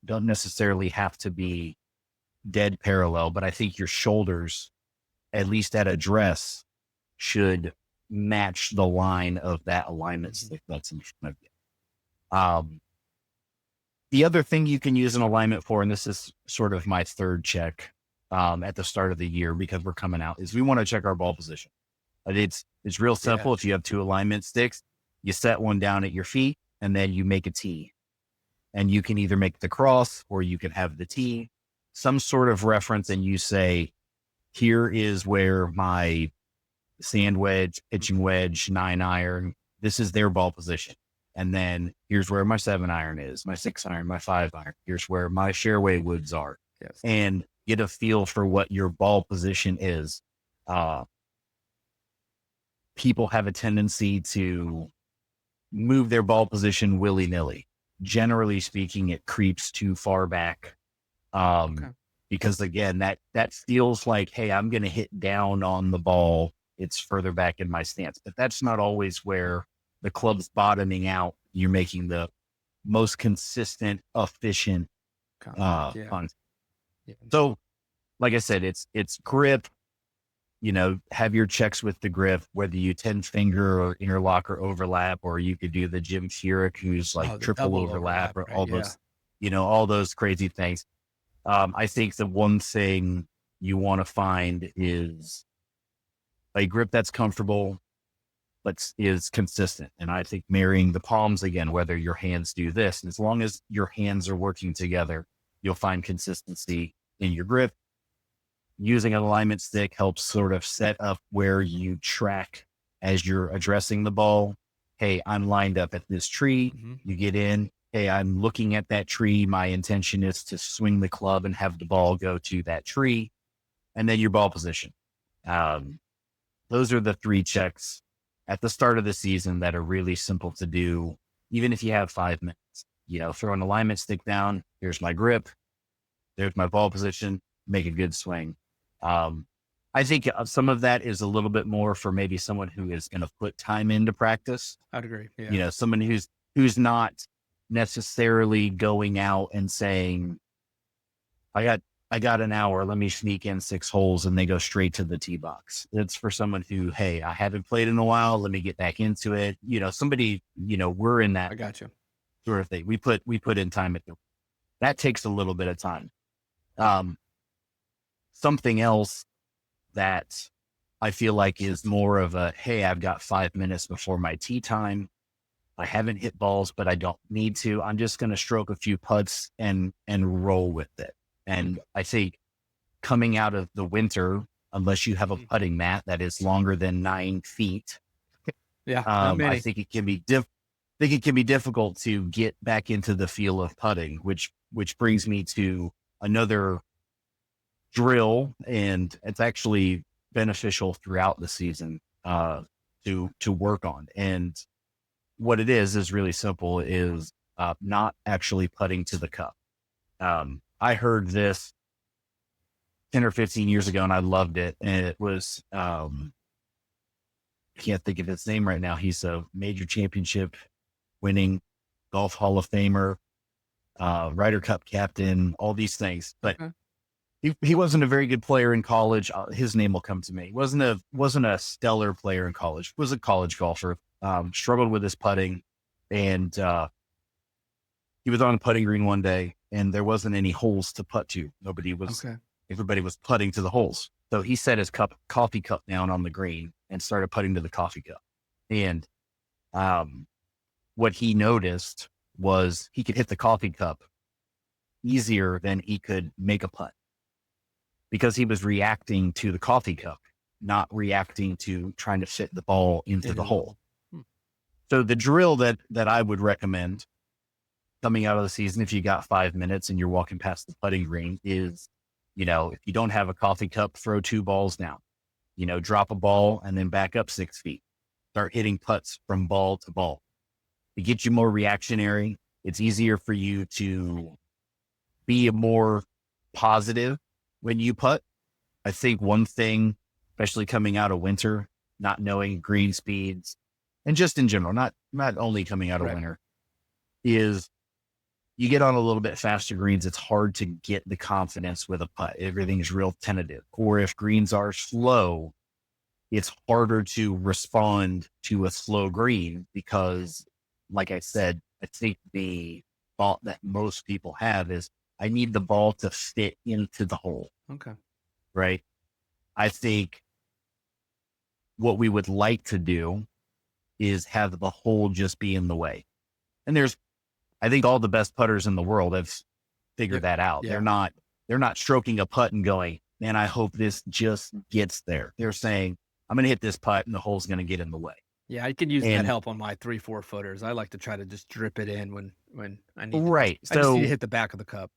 don't necessarily have to be dead parallel, but I think your shoulders, at least at address, should match the line of that alignment stick that's in front of you. The other thing you can use an alignment for, and this is sort of my third check at the start of the year because we're coming out, is we want to check our ball position. It's real simple. Yeah. If you have 2 alignment sticks, you set one down at your feet and then you make a tee. And you can either make the cross or you can have the tee, some sort of reference, and you say, here is where my sand wedge, pitching wedge, 9-iron, this is their ball position. And then here's where my 7-iron is, my 6-iron, my 5-iron. Here's where my fairway woods are. Yes. And get a feel for what your ball position is. People have a tendency to move their ball position willy-nilly. Generally speaking, it creeps too far back. Because again, that feels like, hey, I'm going to hit down on the ball. It's further back in my stance, but that's not always where the club's bottoming out. You're making the most consistent, efficient contact. Yeah. So like I said, it's grip, have your checks with the grip, whether you 10-finger or interlock or overlap, or you could do the Jim Furyk, who's like triple overlap, or all those, all those crazy things. I think the one thing you want to find is a grip that's comfortable, but is consistent. And I think marrying the palms again, whether your hands do this, and as long as your hands are working together, you'll find consistency in your grip. Using an alignment stick helps sort of set up where you track as you're addressing the ball. Hey, I'm lined up at this tree. Mm-hmm. You get in. Hey, I'm looking at that tree. My intention is to swing the club and have the ball go to that tree. And then your ball position. Those are the 3 checks at the start of the season that are really simple to do, even if you have 5 minutes. Throw an alignment stick down. Here's my grip. There's my ball position. Make a good swing. I think some of that is a little bit more for maybe someone who is going to put time into practice. I'd agree. Yeah. Someone who's not necessarily going out and saying, I got an hour, let me sneak in 6 holes, and they go straight to the tee box. It's for someone who, hey, I haven't played in a while, let me get back into it. Somebody, we're in that. I got you. Sort of thing. We put in time that takes a little bit of time. Something else that I feel like is more of a, hey, I've got 5 minutes before my tee time. I haven't hit balls, but I don't need to. I'm just going to stroke a few putts and roll with it. And I think coming out of the winter, unless you have a putting mat that is longer than 9 feet, I think it can be difficult to get back into the feel of putting, which brings me to another drill, and it's actually beneficial throughout the season to work on. And what it is really simple, is not actually putting to the cup. I heard this 10 or 15 years ago and I loved it. And it was, I can't think of his name right now. He's a major championship winning golf Hall of Famer, Ryder Cup captain, all these things. But He wasn't a very good player in college. His name will come to me. Wasn't a stellar player in college. Was a college golfer. Struggled with his putting, and he was on a putting green one day, and there wasn't any holes to putt to. Everybody was putting to the holes. So he set his coffee cup down on the green and started putting to the coffee cup. And what he noticed was he could hit the coffee cup easier than he could make a putt, because he was reacting to the coffee cup, not reacting to trying to fit the ball into the hole. So the drill that I would recommend coming out of the season, if you got 5 minutes and you're walking past the putting green, is, if you don't have a coffee cup, throw 2 balls down, drop a ball and then back up 6 feet. Start hitting putts from ball to ball. It gets you more reactionary. It's easier for you to be more positive when you putt. I think one thing, especially coming out of winter, not knowing green speeds, and just in general, not only coming out of winter, is you get on a little bit faster greens. It's hard to get the confidence with a putt. Everything is real tentative. Or if greens are slow, it's harder to respond to a slow green because, like I said, I think the thought that most people have is, I need the ball to fit into the hole. Okay. Right. I think what we would like to do is have the hole just be in the way. And I think all the best putters in the world have figured that out. Yeah. They're not stroking a putt and going, man, I hope this just gets there. They're saying, I'm going to hit this putt and the hole's going to get in the way. Yeah, I can use that help on my 3-4 footers. I like to try to just drip it in when I need to. I just need to hit the back of the cup.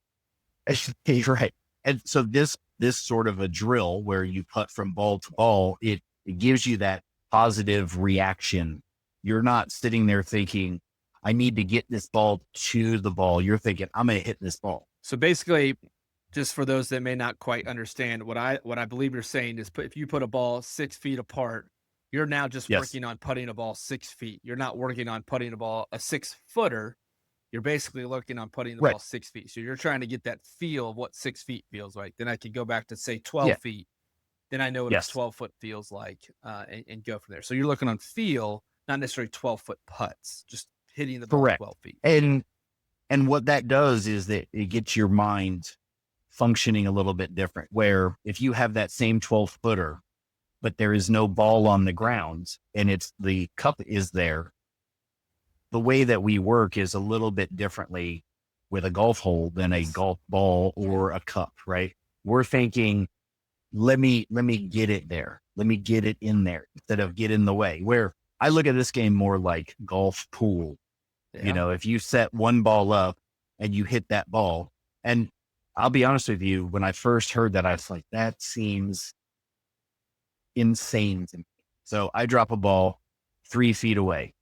Right. And so this sort of a drill where you putt from ball to ball, it gives you that positive reaction. You're not sitting there thinking, I need to get this ball to the ball. You're thinking, I'm going to hit this ball. So basically, just for those that may not quite understand, what I believe you're saying is, if you put a ball 6 feet apart, you're now just working on putting a ball 6 feet. You're not working on putting a ball a 6-footer. You're basically looking on putting the ball 6 feet. So you're trying to get that feel of what 6 feet feels like. Then I can go back to, say, 12 feet. Then I know what a 12-foot feels like and go from there. So you're looking on feel, not necessarily 12-foot putts, just hitting the ball 12 feet. And what that does is that it gets your mind functioning a little bit different, where if you have that same 12-footer, but there is no ball on the ground and the cup is there, the way that we work is a little bit differently with a golf hole than a golf ball or a cup, right? We're thinking, let me get it there. Let me get it in there instead of get in the way. Where I look at this game more like golf pool. Yeah. If you set one ball up and you hit that ball, and I'll be honest with you, when I first heard that, I was like, that seems insane to me. So I drop a ball 3 feet away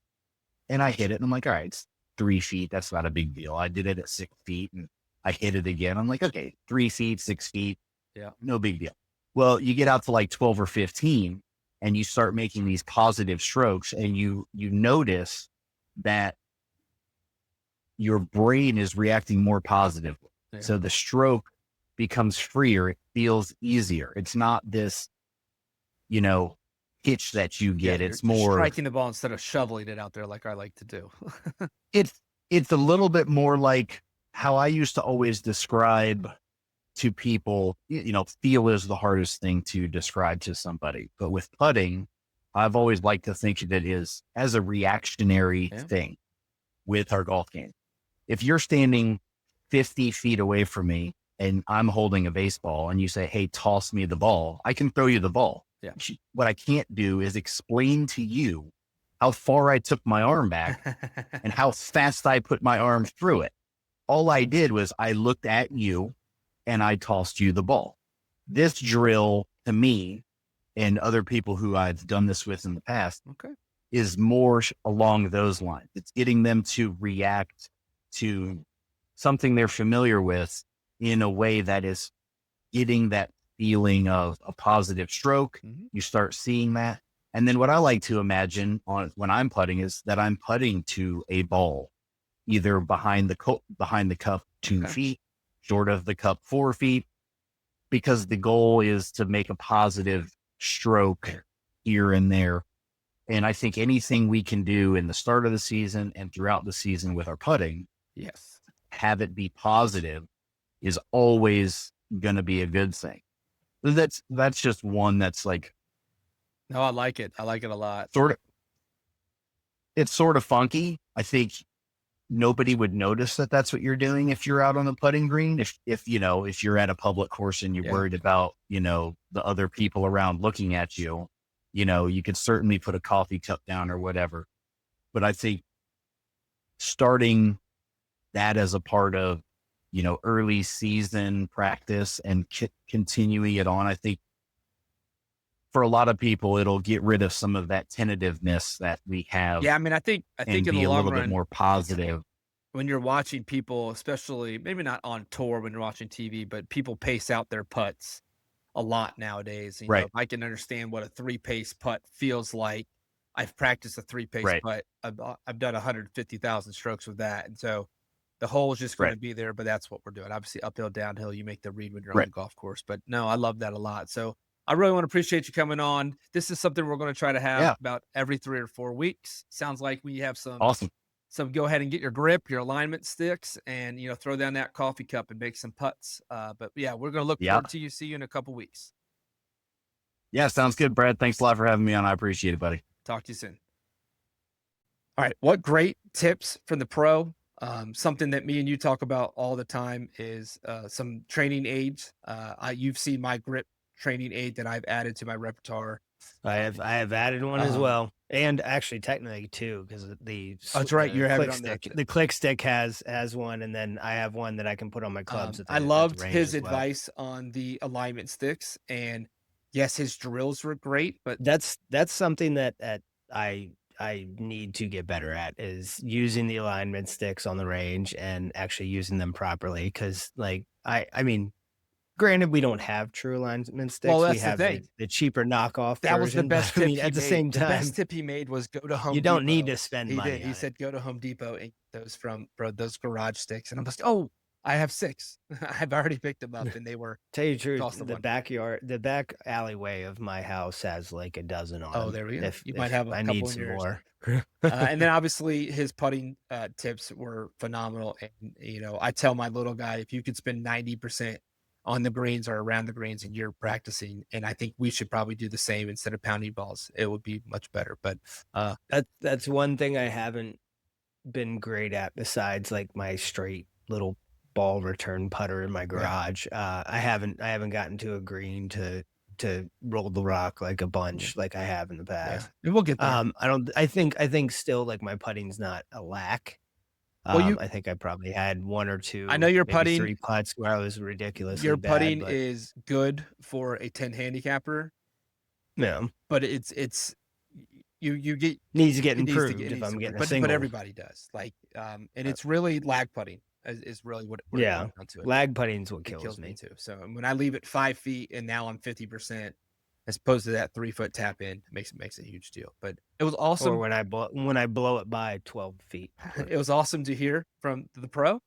and I hit it. And I'm like, all right, it's 3 feet. That's not a big deal. I did it at 6 feet and I hit it again. I'm like, okay, 3 feet, 6 feet. Yeah. No big deal. Well, you get out to like 12 or 15 and you start making these positive strokes and you notice that your brain is reacting more positively. Yeah. So the stroke becomes freer. It feels easier. It's not this, hitch that you get. It's more striking the ball instead of shoveling it out there like I like to do. It's a little bit more like how I used to always describe to people, feel is the hardest thing to describe to somebody. But with putting, I've always liked to think that it is as a reactionary thing with our golf game. If you're standing 50 feet away from me and I'm holding a baseball and you say, hey, toss me the ball, I can throw you the ball. Yeah. What I can't do is explain to you how far I took my arm back and how fast I put my arm through it. All I did was I looked at you and I tossed you the ball. This drill to me and other people who I've done this with in the past is more along those lines. It's getting them to react to something they're familiar with in a way that is getting that feeling of a positive stroke. Mm-hmm. You start seeing that. And then what I like to imagine when I'm putting is that I'm putting to a ball, either behind the cup 2 feet, short of the cup 4 feet, because the goal is to make a positive stroke here and there. And I think anything we can do in the start of the season and throughout the season with our putting, Yes. have it be positive, is always going to be a good thing. That's just one that's like, No, I like it. I like it a lot. It's sort of funky. I think nobody would notice that that's what you're doing if you're out on the putting green. If you're at a public course and you're worried about, the other people around looking at you, you could certainly put a coffee cup down or whatever. But I think starting that as a part of, early season practice and continuing it on, I think for a lot of people, it'll get rid of some of that tentativeness that we have. Yeah, I mean, I think in be the a long little run, bit more positive. when you're watching people, especially maybe not on tour when you're watching TV, but people pace out their putts a lot nowadays. Right. I can understand what a 3-pace putt feels like. I've practiced a 3-pace putt. I've done 150,000 strokes with that. And so the hole is just going to be there, but that's what we're doing. Obviously, uphill, downhill, you make the read when you're on the golf course. But no, I love that a lot. So I really want to appreciate you coming on. This is something we're going to try to have about every 3 or 4 weeks. Sounds like we have some awesome. So go ahead and get your grip, your alignment sticks, and throw down that coffee cup and make some putts. But yeah, we're gonna look forward to see you in a couple weeks. Yeah, sounds good, Brad. Thanks a lot for having me on. I appreciate it, buddy. Talk to you soon. All right, what great tips from the pro. Something that me and you talk about all the time is some training aids. You've seen my grip training aid that I've added to my repertoire. I have added one as well, and actually technically two, because that's right. You're having on the click stick has one, and then I have one that I can put on my clubs. I loved his advice on the alignment sticks, and yes, his drills were great, but that's something that I need to get better at, is using the alignment sticks on the range and actually using them properly. Because I mean, granted, we don't have true alignment sticks. Well, that's we have the thing. The cheaper knockoff. That was the best tip. At the same time, the best tip he made was go to Home Depot. You don't need to spend money. He said go to Home Depot and get those from those garage sticks. And I'm just, oh, I have 6. I've already picked them up, and they were. Tell you the truth, the back alleyway of my house has like a dozen on. Oh, there we go. You might have a couple. I need some more. And then obviously his putting tips were phenomenal. And I tell my little guy, if you could spend 90% on the greens or around the greens and you're practicing, and I think we should probably do the same instead of pounding balls. It would be much better. But that's one thing I haven't been great at, besides like my straight little ball return putter in my garage. I haven't gotten to a green to roll the rock like a bunch like I have in the past. Yeah. We'll get there. I think still, like, my putting's not a lack. Well, I think I probably had 1 or 2. I know your putting 3 putts where I was ridiculously Your bad, putting but is good for a 10 handicapper. Yeah, but it's you get needs to get improved if I'm getting a single. But everybody does. And it's really lag putting is really what it comes down to. Lag putting's what kills me too. So when I leave it 5 feet and now I'm 50%, as opposed to that 3-foot tap in, makes a huge deal. But it was awesome. Or when I blow it by 12 feet. It was awesome to hear from the pro.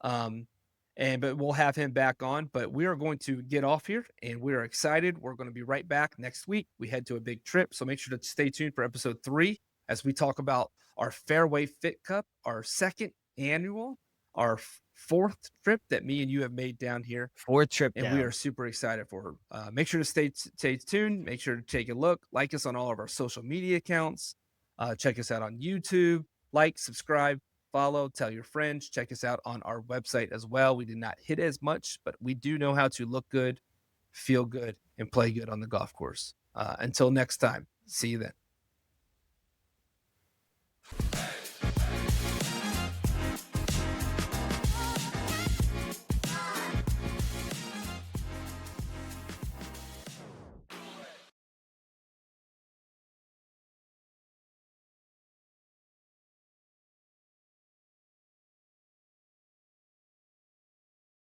But we'll have him back on. But we are going to get off here, and we are excited. We're going to be right back next week. We head to a big trip, so make sure to stay tuned for episode 3 as we talk about our Fairway Fit Cup, our 2nd annual, our 4th trip that me and you have made down here. 4th trip, and we are super excited for her. Make sure to stay tuned. Make sure to take a look. Like us on all of our social media accounts. Check us out on YouTube. Like, subscribe, follow, tell your friends. Check us out on our website as well. We did not hit as much, but we do know how to look good, feel good, and play good on the golf course. Until next time, see you then.